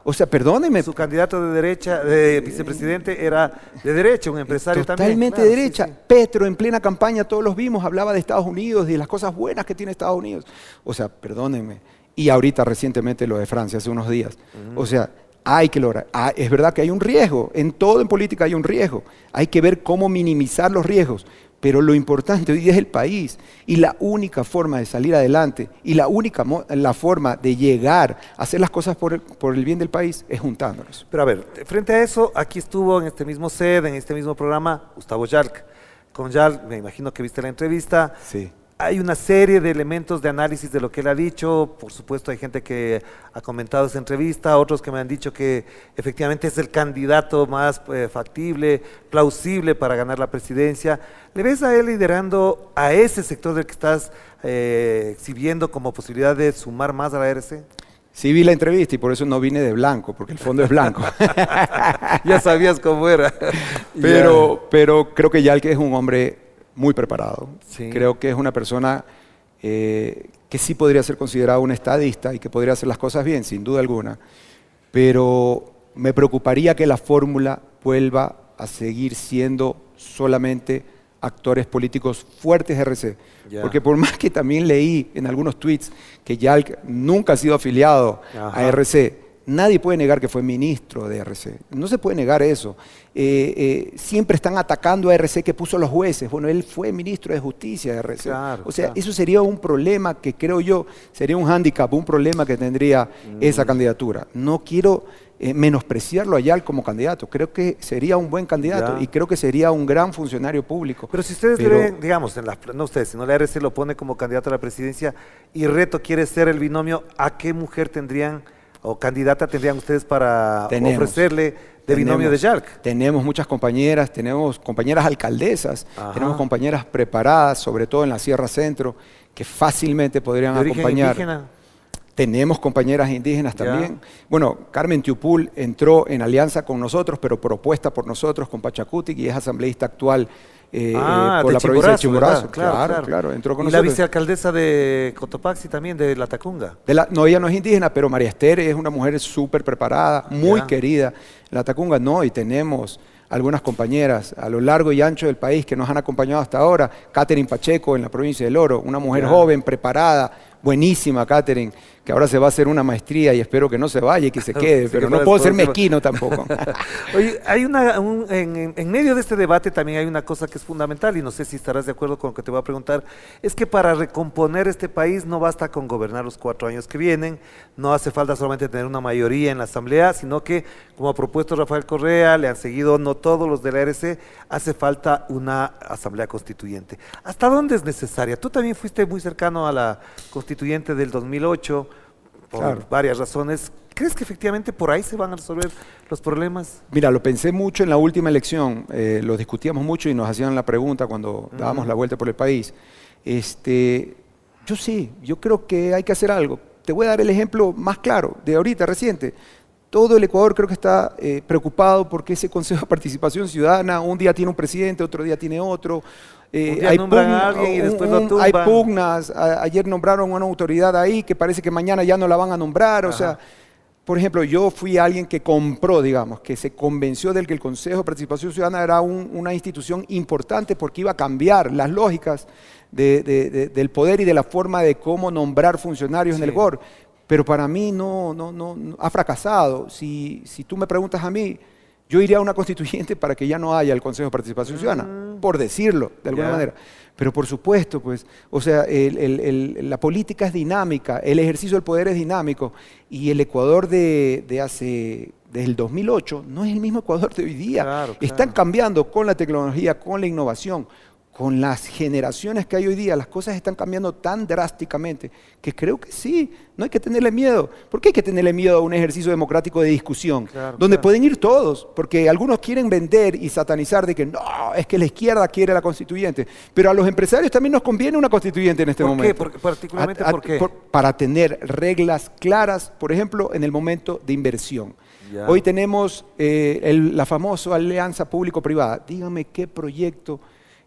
O sea, perdóneme. Su candidato de derecha, de vicepresidente, era de derecha, un empresario también. Totalmente de derecha. Sí. Petro, en plena campaña, todos los vimos, hablaba de Estados Unidos, de las cosas buenas que tiene Estados Unidos. O sea, perdónenme. Y ahorita, recientemente, lo de Francia, hace unos días. O sea, hay que lograr. Es verdad que hay un riesgo. En todo en política hay un riesgo. Hay que ver cómo minimizar los riesgos. Pero lo importante hoy día es el país. Y la única forma de salir adelante y la forma de llegar a hacer las cosas por el bien del país es juntándonos. Pero a ver, frente a eso, aquí estuvo en este mismo sed, en este mismo programa, Gustavo Yalc. Con Yalc, me imagino que viste la entrevista. Sí. Hay una serie de elementos de análisis de lo que él ha dicho. Por supuesto, hay gente que ha comentado esa entrevista, otros que me han dicho que efectivamente es el candidato más factible, plausible para ganar la presidencia. ¿Le ves a él liderando a ese sector del que estás exhibiendo como posibilidad de sumar más a la RC? Sí vi la entrevista y por eso no vine de blanco, porque el fondo es blanco. Ya sabías cómo era. Pero creo que Yalc es un hombre muy preparado. Sí. Creo que es una persona que sí podría ser considerada un estadista y que podría hacer las cosas bien, sin duda alguna. Pero me preocuparía que la fórmula vuelva a seguir siendo solamente actores políticos fuertes de RC. Porque por más que también leí en algunos tweets que Yalc nunca ha sido afiliado a RC, nadie puede negar que fue ministro de RC. No se puede negar eso. Siempre están atacando a RC que puso los jueces. Bueno, él fue ministro de Justicia de RC. O sea, eso sería un problema que creo yo, sería un hándicap, un problema que tendría esa candidatura. No quiero menospreciarlo a Yalc como candidato. Creo que sería un buen candidato y creo que sería un gran funcionario público. Pero si ustedes ven, digamos, no ustedes, sino la RC lo pone como candidato a la presidencia y Reto quiere ser el binomio, ¿a qué mujer tendrían o candidata tendrían ustedes para ofrecerle de binomio de Yalc? Tenemos muchas compañeras, tenemos compañeras alcaldesas, tenemos compañeras preparadas, sobre todo en la Sierra Centro, que fácilmente podrían acompañar. Indígena? Tenemos compañeras indígenas también. Bueno, Carmen Tiupul entró en alianza con nosotros, pero propuesta por nosotros con Pachacutic y es asambleísta actual por la provincia de Chimborazo. Claro, entró con nosotros. ¿Y la vicealcaldesa de Cotopaxi también, de La Tacunga? No, ella no es indígena, pero María Esther es una mujer súper preparada, muy querida. La Tacunga no, y tenemos algunas compañeras a lo largo y ancho del país que nos han acompañado hasta ahora. Catherine Pacheco en la provincia del Oro, una mujer joven, preparada, buenísima Catherine, que ahora se va a hacer una maestría y espero que no se vaya y que se quede, pero no puedo ser mezquino tampoco. Oye, hay en medio de este debate también hay una cosa que es fundamental y no sé si estarás de acuerdo con lo que te voy a preguntar, es que para recomponer este país no basta con gobernar los 4 años que vienen, no hace falta solamente tener una mayoría en la asamblea, sino que, como ha propuesto Rafael Correa, le han seguido no todos los de la RC, hace falta una asamblea constituyente. ¿Hasta dónde es necesaria? Tú también fuiste muy cercano a la constituyente del 2008, por varias razones. ¿Crees que efectivamente por ahí se van a resolver los problemas? Mira, lo pensé mucho en la última elección, lo discutíamos mucho y nos hacían la pregunta cuando dábamos la vuelta por el país. Yo creo que hay que hacer algo. Te voy a dar el ejemplo más claro, de ahorita, reciente. Todo el Ecuador creo que está preocupado porque ese Consejo de Participación Ciudadana un día tiene un presidente, otro día tiene otro. Hay pugnas, ayer nombraron una autoridad ahí que parece que mañana ya no la van a nombrar, o sea, por ejemplo, yo fui alguien que compró, digamos, que se convenció de que el Consejo de Participación Ciudadana era una institución importante porque iba a cambiar las lógicas del poder y de la forma de cómo nombrar funcionarios en el Ecuador, pero para mí no ha fracasado. Si tú me preguntas a mí, yo iría a una constituyente para que ya no haya el Consejo de Participación Ciudadana, por decirlo de alguna manera. Pero por supuesto, pues, o sea, la política es dinámica, el ejercicio del poder es dinámico y el Ecuador desde el 2008 no es el mismo Ecuador de hoy día. Claro, claro. Están cambiando con la tecnología, con la innovación, con las generaciones que hay hoy día, las cosas están cambiando tan drásticamente que creo que sí, no hay que tenerle miedo. ¿Por qué hay que tenerle miedo a un ejercicio democrático de discusión? Claro, donde claro. pueden ir todos, porque algunos quieren vender y satanizar de que no, es que la izquierda quiere la constituyente, pero a los empresarios también nos conviene una constituyente en este ¿Por qué? momento. Particularmente, ¿por qué? Para tener reglas claras, por ejemplo, en el momento de inversión. Ya. Hoy tenemos la famosa alianza público-privada. Dígame qué proyecto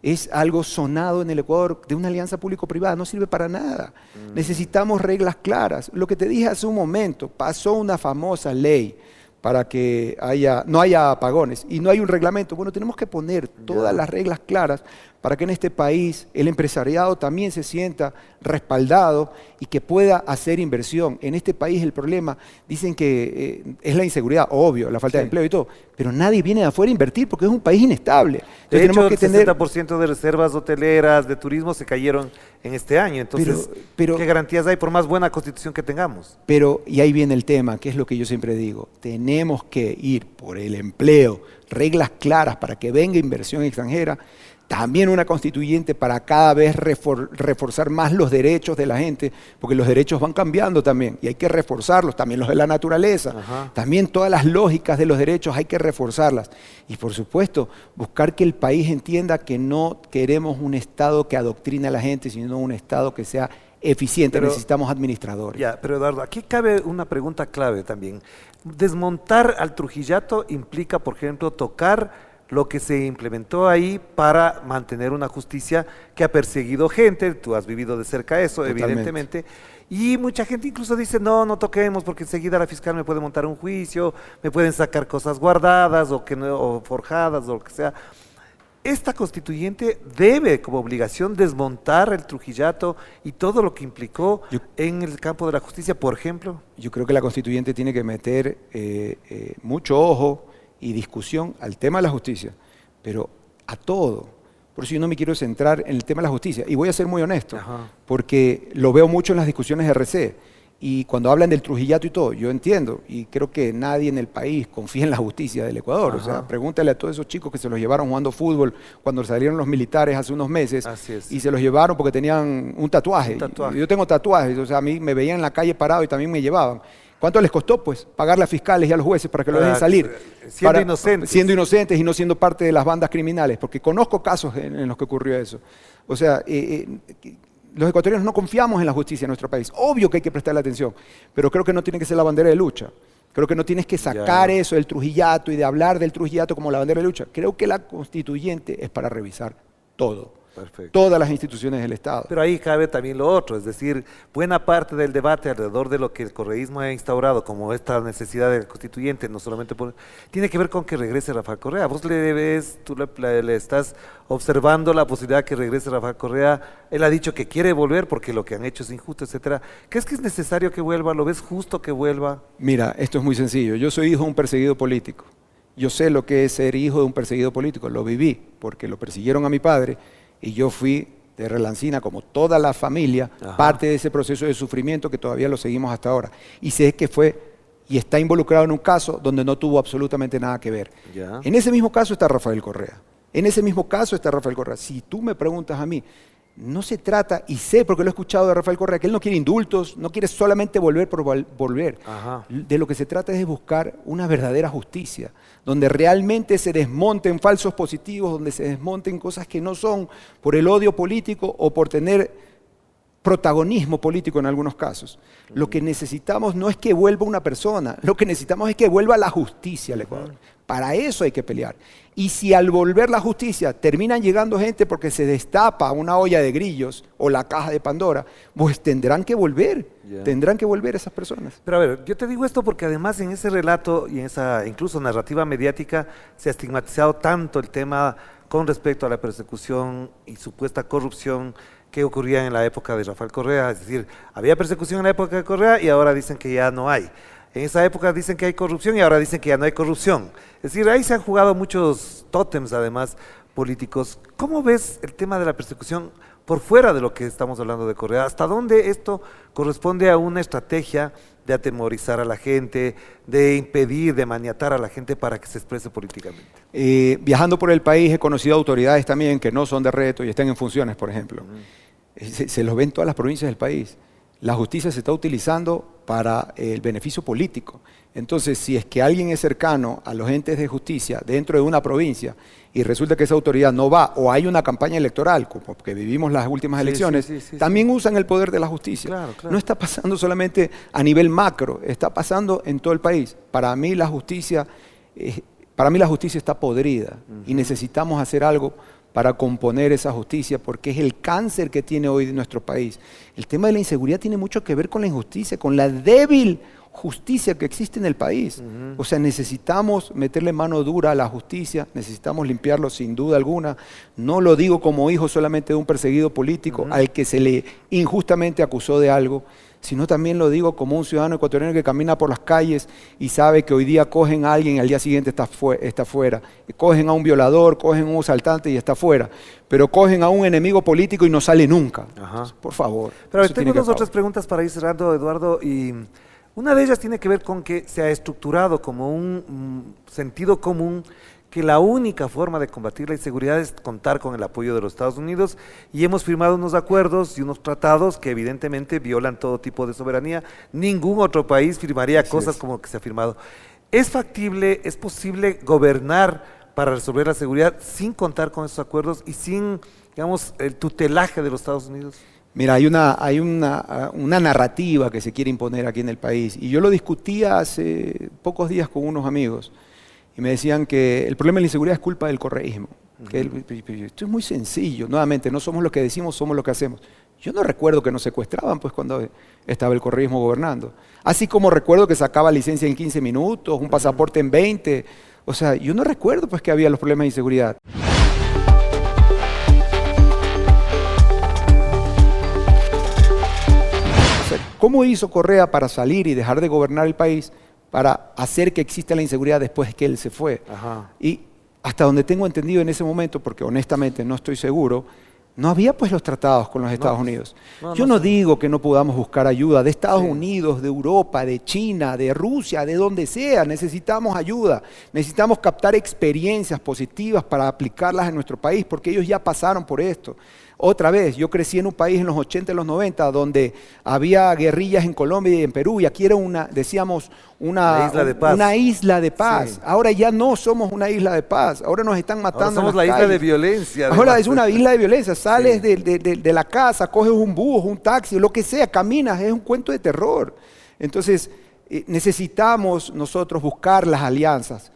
es algo sonado en el Ecuador de una alianza público-privada, no sirve para nada. Necesitamos reglas claras. Lo que te dije hace un momento, pasó una famosa ley para que no haya apagones y no hay un reglamento. Bueno, tenemos que poner todas las reglas claras para que en este país el empresariado también se sienta respaldado y que pueda hacer inversión. En este país el problema, dicen que es la inseguridad, obvio, la falta de empleo y todo, pero nadie viene de afuera a invertir porque es un país inestable. De Entonces, hecho, el 60% de reservas hoteleras, de turismo, se cayeron en este año. Entonces, pero ¿qué garantías hay por más buena constitución que tengamos? Pero, y ahí viene el tema, que es lo que yo siempre digo, tenemos que ir por el empleo, reglas claras para que venga inversión extranjera, también una constituyente para cada vez reforzar más los derechos de la gente, porque los derechos van cambiando también y hay que reforzarlos, también los de la naturaleza, también todas las lógicas de los derechos hay que reforzarlas. Y por supuesto, buscar que el país entienda que no queremos un Estado que adoctrine a la gente, sino un Estado que sea eficiente, necesitamos administradores. Ya, pero Eduardo, aquí cabe una pregunta clave también. Desmontar al Trujillato implica, por ejemplo, tocar lo que se implementó ahí para mantener una justicia que ha perseguido gente, tú has vivido de cerca eso, Totalmente. evidentemente, y mucha gente incluso dice, no toquemos porque enseguida la fiscal me puede montar un juicio, me pueden sacar cosas guardadas o forjadas o lo que sea. Esta constituyente debe como obligación desmontar el Trujillato y todo lo que implicó en el campo de la justicia, por ejemplo. Yo creo que la constituyente tiene que meter mucho ojo y discusión al tema de la justicia, pero a todo. Por eso yo no me quiero centrar en el tema de la justicia. Y voy a ser muy honesto, porque lo veo mucho en las discusiones de RC. Y cuando hablan del Trujillato y todo, yo entiendo, y creo que nadie en el país confía en la justicia del Ecuador. O sea, pregúntale a todos esos chicos que se los llevaron jugando fútbol cuando salieron los militares hace unos meses, y se los llevaron porque tenían un tatuaje. Yo tengo tatuajes, o sea, a mí me veían en la calle parado y también me llevaban. ¿Cuánto les costó? Pues pagarle a fiscales y a los jueces para que lo dejen salir. Siendo inocentes y no siendo parte de las bandas criminales, porque conozco casos en los que ocurrió eso. O sea, los ecuatorianos no confiamos en la justicia en nuestro país. Obvio que hay que prestarle atención, pero creo que no tiene que ser la bandera de lucha. Creo que no tienes que sacar eso del Trujillato y de hablar del Trujillato como la bandera de lucha. Creo que la constituyente es para revisar todo. Perfecto. Todas las instituciones del Estado. Pero ahí cabe también lo otro, es decir, buena parte del debate alrededor de lo que el correísmo ha instaurado como esta necesidad del constituyente, no solamente tiene que ver con que regrese Rafael Correa. Vos tú le estás observando la posibilidad que regrese Rafael Correa. Él ha dicho que quiere volver porque lo que han hecho es injusto, etcétera. ¿Crees que es necesario que vuelva? ¿Lo ves justo que vuelva? Mira, esto es muy sencillo. Yo soy hijo de un perseguido político. Yo sé lo que es ser hijo de un perseguido político. Lo viví porque lo persiguieron a mi padre. Y yo fui de Relancina, como toda la familia, parte de ese proceso de sufrimiento que todavía lo seguimos hasta ahora. Y sé que fue y está involucrado en un caso donde no tuvo absolutamente nada que ver. En ese mismo caso está Rafael Correa. Si tú me preguntas a mí, no se trata, y sé porque lo he escuchado de Rafael Correa, que él no quiere indultos, no quiere solamente volver por volver. De lo que se trata es de buscar una verdadera justicia, donde realmente se desmonten falsos positivos, donde se desmonten cosas que no son por el odio político o por tener protagonismo político en algunos casos. Lo que necesitamos no es que vuelva una persona, lo que necesitamos es que vuelva la justicia al Ecuador. Para eso hay que pelear. Y si al volver la justicia terminan llegando gente porque se destapa una olla de grillos o la caja de Pandora, pues tendrán que volver esas personas. Pero a ver, yo te digo esto porque además en ese relato y en esa incluso narrativa mediática se ha estigmatizado tanto el tema con respecto a la persecución y supuesta corrupción que ocurría en la época de Rafael Correa. Es decir, había persecución en la época de Correa y ahora dicen que ya no hay. En esa época dicen que hay corrupción y ahora dicen que ya no hay corrupción. Es decir, ahí se han jugado muchos tótems además políticos. ¿Cómo ves el tema de la persecución por fuera de lo que estamos hablando de Correa? ¿Hasta dónde esto corresponde a una estrategia de atemorizar a la gente, de impedir, de maniatar a la gente para que se exprese políticamente? Viajando por el país he conocido autoridades también que no son de Reto y están en funciones, por ejemplo. Se los ve en todas las provincias del país. La justicia se está utilizando para el beneficio político. Entonces, si es que alguien es cercano a los entes de justicia dentro de una provincia y resulta que esa autoridad no va o hay una campaña electoral, como que vivimos las últimas elecciones, también usan el poder de la justicia. Claro. No está pasando solamente a nivel macro, está pasando en todo el país. Para mí la justicia está podrida y necesitamos hacer algo para componer esa justicia, porque es el cáncer que tiene hoy nuestro país. El tema de la inseguridad tiene mucho que ver con la injusticia, con la débil justicia que existe en el país. O sea, necesitamos meterle mano dura a la justicia, necesitamos limpiarlo sin duda alguna. No lo digo como hijo solamente de un perseguido político al que se le injustamente acusó de algo, sino también lo digo como un ciudadano ecuatoriano que camina por las calles y sabe que hoy día cogen a alguien y al día siguiente está fuera. Cogen a un violador, cogen a un asaltante y está fuera. Pero cogen a un enemigo político y no sale nunca. Entonces, por favor. Pero tengo dos otras preguntas para ir cerrando, Eduardo, y una de ellas tiene que ver con que se ha estructurado como un sentido común que la única forma de combatir la inseguridad es contar con el apoyo de los Estados Unidos, y hemos firmado unos acuerdos y unos tratados que evidentemente violan todo tipo de soberanía. Ningún otro país firmaría cosas como lo que se ha firmado. ¿Es factible, es posible gobernar para resolver la seguridad sin contar con esos acuerdos y sin, digamos, el tutelaje de los Estados Unidos? Mira, hay una narrativa que se quiere imponer aquí en el país, y yo lo discutía hace pocos días con unos amigos. Y me decían que el problema de la inseguridad es culpa del correísmo. Esto es muy sencillo. Nuevamente, no somos lo que decimos, somos lo que hacemos. Yo no recuerdo que nos secuestraban pues cuando estaba el correísmo gobernando. Así como recuerdo que sacaba licencia en 15 minutos, un pasaporte en 20. O sea, yo no recuerdo pues que había los problemas de inseguridad. O sea, ¿cómo hizo Correa para salir y dejar de gobernar el país, para hacer que exista la inseguridad después que él se fue? Y hasta donde tengo entendido en ese momento, porque honestamente no estoy seguro, no había pues los tratados con los Estados Unidos. Yo no digo que no podamos buscar ayuda de Estados Unidos, de Europa, de China, de Rusia, de donde sea. Necesitamos ayuda, necesitamos captar experiencias positivas para aplicarlas en nuestro país, porque ellos ya pasaron por esto. Otra vez, yo crecí en un país en los 80 y los 90 donde había guerrillas en Colombia y en Perú, y aquí era una isla de paz. Una isla de paz. Sí. Ahora ya no somos una isla de paz, ahora nos están matando. Ahora somos la isla de violencia. Ahora es una isla de violencia. Sales de la casa, coges un bus, un taxi, lo que sea, caminas, es un cuento de terror. Entonces, necesitamos nosotros buscar las alianzas.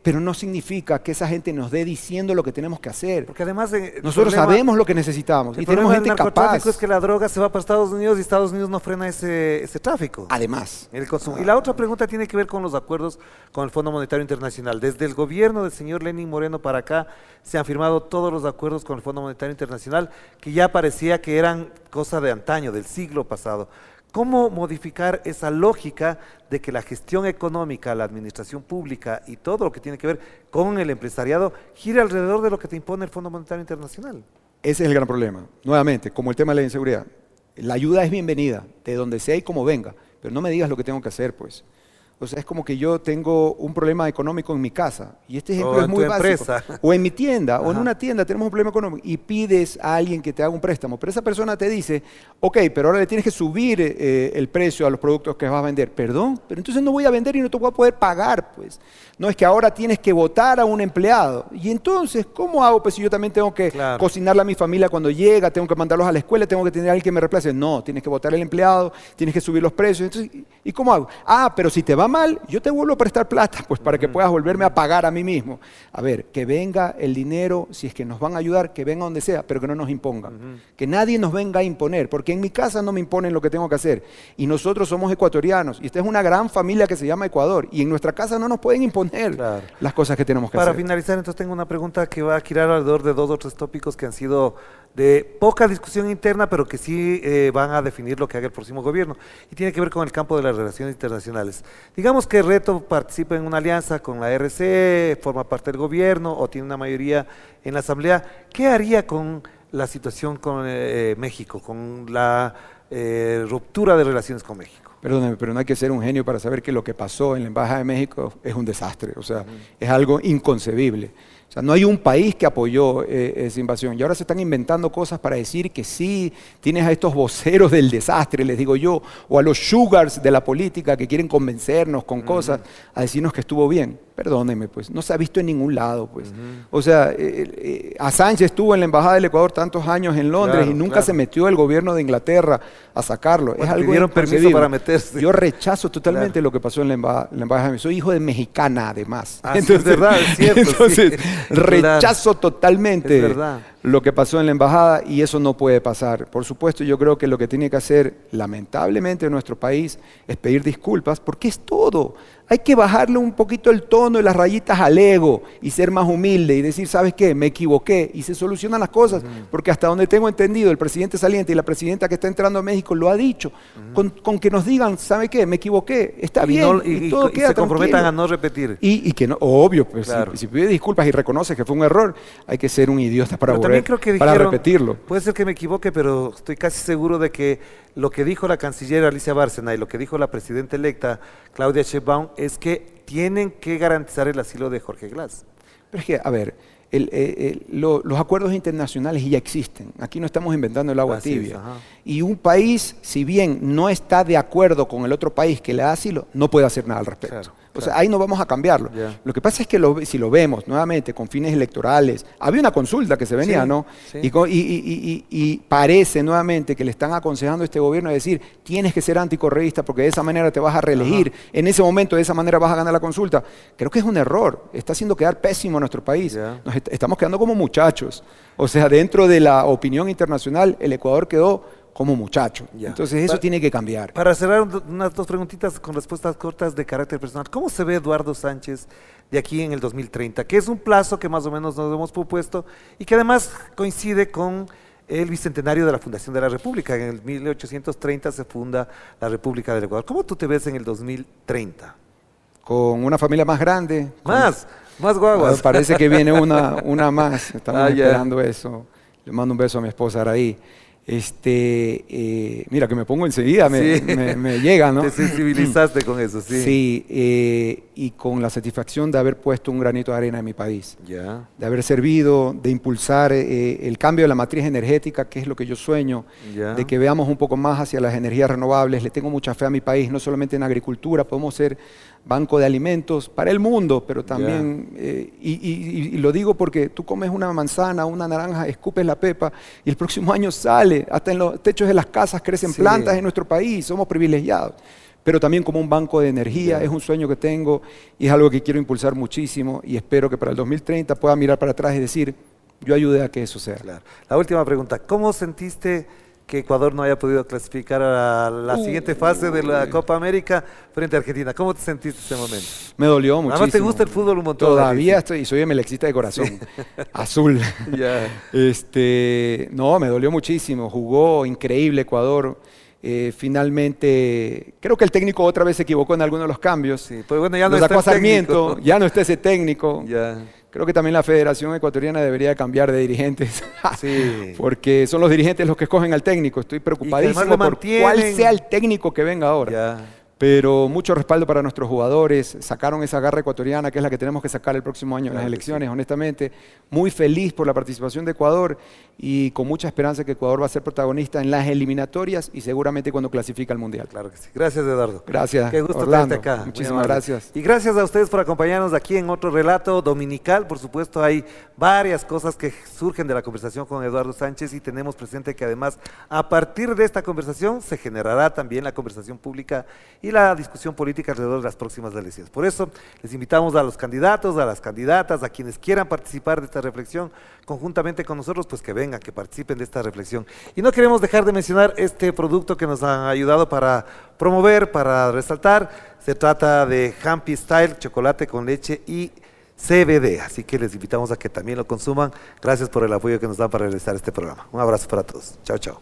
Pero no significa que esa gente nos dé diciendo lo que tenemos que hacer. Porque además nosotros sabemos lo que necesitamos y tenemos gente capaz. Es que la droga se va para Estados Unidos y Estados Unidos no frena ese tráfico. Además. El consumo. Y la otra pregunta tiene que ver con los acuerdos con el Fondo Monetario Internacional. Desde el gobierno del señor Lenín Moreno para acá se han firmado todos los acuerdos con el Fondo Monetario Internacional que ya parecía que eran cosa de antaño, del siglo pasado. ¿Cómo modificar esa lógica de que la gestión económica, la administración pública y todo lo que tiene que ver con el empresariado gire alrededor de lo que te impone el Fondo Monetario Internacional? Ese es el gran problema. Nuevamente, como el tema de la inseguridad. La ayuda es bienvenida, de donde sea y como venga, pero no me digas lo que tengo que hacer, pues. O sea, es como que yo tengo un problema económico en mi casa, y este ejemplo es muy básico. O en mi tienda, o en una tienda tenemos un problema económico, y pides a alguien que te haga un préstamo, pero esa persona te dice, ok, pero ahora le tienes que subir el precio a los productos que vas a vender. Perdón, pero entonces no voy a vender y no te voy a poder pagar, pues. No es que ahora tienes que votar a un empleado. Y entonces, ¿cómo hago? Pues si yo también tengo que cocinarle a mi familia cuando llega, tengo que mandarlos a la escuela, tengo que tener a alguien que me reemplace. No, tienes que votar al empleado, tienes que subir los precios. Entonces, ¿y cómo hago? Ah, pero si te va mal, yo te vuelvo a prestar plata, pues para que puedas volverme a pagar a mí mismo. A ver, que venga el dinero, si es que nos van a ayudar, que venga donde sea, pero que no nos impongan. Que nadie nos venga a imponer, porque en mi casa no me imponen lo que tengo que hacer. Y nosotros somos ecuatorianos, y esta es una gran familia que se llama Ecuador, y en nuestra casa no nos pueden imponer las cosas que tenemos que hacer. Para finalizar, entonces tengo una pregunta que va a girar alrededor de 2 o 3 tópicos que han sido de poca discusión interna, pero que sí van a definir lo que haga el próximo gobierno. Y tiene que ver con el campo de las relaciones internacionales. Digamos que Reto participa en una alianza con la RC, forma parte del gobierno o tiene una mayoría en la Asamblea. ¿Qué haría con la situación con México, con la ruptura de relaciones con México? Perdóname, pero no hay que ser un genio para saber que lo que pasó en la Embajada de México es un desastre, o sea, es algo inconcebible. O sea, no hay un país que apoyó esa invasión. Y ahora se están inventando cosas para decir que sí, tienes a estos voceros del desastre, les digo yo, o a los sugars de la política que quieren convencernos con cosas, a decirnos que estuvo bien. Perdóneme, pues, no se ha visto en ningún lado, pues. O sea, Assange estuvo en la Embajada del Ecuador tantos años en Londres, claro, y nunca claro, se metió el gobierno de Inglaterra a sacarlo. bueno, es algo pidieron permiso inconcebible. para meterse. Yo rechazo totalmente Claro. lo que pasó en la embajada. Soy hijo de mexicana, además. Ah, sí, es verdad, es cierto, Entonces, sí. rechazo Claro. totalmente Es verdad. lo que pasó en la embajada, y eso no puede pasar. Por supuesto, yo creo que lo que tiene que hacer, lamentablemente, nuestro país es pedir disculpas, porque es todo. Hay que bajarle un poquito el tono y las rayitas al ego y ser más humilde y decir, ¿sabes qué? Me equivoqué, y se solucionan las cosas, porque hasta donde tengo entendido, el presidente saliente y la presidenta que está entrando a México lo ha dicho. Con que nos digan, ¿sabe qué? Me equivoqué, está Y, bien, no- y y- todo y queda se comprometan tranquilo. a no repetir. Y que no, obvio, pues Claro. si pide disculpas y reconoce que fue un error, hay que ser un idiota para Pero también creo que para dijeron, repetirlo. puede ser que me equivoque, pero estoy casi seguro de que lo que dijo la canciller Alicia Bárcena y lo que dijo la presidenta electa Claudia Sheinbaum es que tienen que garantizar el asilo de Jorge Glass. Pero es que, a ver, los acuerdos internacionales ya existen. Aquí no estamos inventando el agua Así es, tibia. ajá. Y un país, si bien no está de acuerdo con el otro país que le da asilo, no puede hacer nada al respecto. Claro, O sea, ahí no vamos a cambiarlo. Ya. Lo que pasa es que si lo vemos nuevamente con fines electorales, había una consulta que se venía, Sí, ¿no? sí. Y parece nuevamente que le están aconsejando a este gobierno a decir, tienes que ser anticorreísta porque de esa manera te vas a reelegir. En ese momento, de esa manera vas a ganar la consulta. Creo que es un error. Está haciendo quedar pésimo a nuestro país. Ya. Estamos quedando como muchachos. O sea, dentro de la opinión internacional, el Ecuador quedó como muchacho. Ya. Entonces eso tiene que cambiar. Para cerrar, unas dos preguntitas con respuestas cortas de carácter personal. ¿Cómo se ve Eduardo Sánchez de aquí en el 2030? Que es un plazo que más o menos nos hemos propuesto y que además coincide con el bicentenario de la fundación de la República. En el 1830 se funda la República del Ecuador. ¿Cómo tú te ves en el 2030? Con una familia más grande. Más guaguas. Parece que viene una más. Estamos Ah, ya. esperando eso. Le mando un beso a mi esposa Araí. Mira que me pongo enseguida, Sí. me llega, ¿no? Te sensibilizaste con eso, sí. Sí, y con la satisfacción de haber puesto un granito de arena en mi país, Ya, de haber servido, de impulsar el cambio de la matriz energética, que es lo que yo sueño, ya. de que veamos un poco más hacia las energías renovables. Le tengo mucha fe a mi país, no solamente en agricultura, podemos ser banco de alimentos para el mundo, pero también, y lo digo porque tú comes una manzana, una naranja, escupes la pepa y el próximo año sale, hasta en los techos de las casas crecen Sí. plantas en nuestro país, somos privilegiados. Pero también como un banco de energía, es un sueño que tengo y es algo que quiero impulsar muchísimo, y espero que para el 2030 pueda mirar para atrás y decir, yo ayudé a que eso sea. Claro. La última pregunta, ¿cómo sentiste que Ecuador no haya podido clasificar a la siguiente fase de la Copa América frente a Argentina? ¿Cómo te sentiste en ese momento? Me dolió muchísimo. Además te gusta el fútbol un montón. Todavía estoy, y soy emelexista de corazón, azul. Ya. No, me dolió muchísimo, jugó increíble Ecuador. Finalmente, creo que el técnico otra vez se equivocó en alguno de los cambios. Sí, pues bueno, ya no Lo está sacó a el Sarmiento, técnico. ya no está ese técnico. Ya. Creo que también la Federación Ecuatoriana debería cambiar de dirigentes, Sí. porque son los dirigentes los que escogen al técnico. Estoy preocupadísimo además lo por cuál mantienen. sea el técnico que venga ahora. Ya. Pero mucho respaldo para nuestros jugadores, sacaron esa garra ecuatoriana que es la que tenemos que sacar el próximo año en las Claro que elecciones, honestamente. Muy feliz por la participación de Ecuador y con mucha esperanza que Ecuador va a ser protagonista en las eliminatorias y seguramente cuando clasifica al Mundial. Claro que sí. Gracias, Eduardo. Gracias, Qué gusto Orlando. tenerte acá. Muy Muchísimas amable. gracias. Y gracias a ustedes por acompañarnos aquí en otro relato dominical. Por supuesto, hay varias cosas que surgen de la conversación con Eduardo Sánchez y tenemos presente que además a partir de esta conversación se generará también la conversación pública y la discusión política alrededor de las próximas elecciones. Por eso les invitamos a los candidatos, a las candidatas, a quienes quieran participar de esta reflexión conjuntamente con nosotros, pues que vengan, que participen de esta reflexión. Y no queremos dejar de mencionar este producto que nos han ayudado para promover, para resaltar. Se trata de Happy Style, chocolate con leche y CBD, así que les invitamos a que también lo consuman. Gracias por el apoyo que nos dan para realizar este programa. Un abrazo para todos. Chao, chao.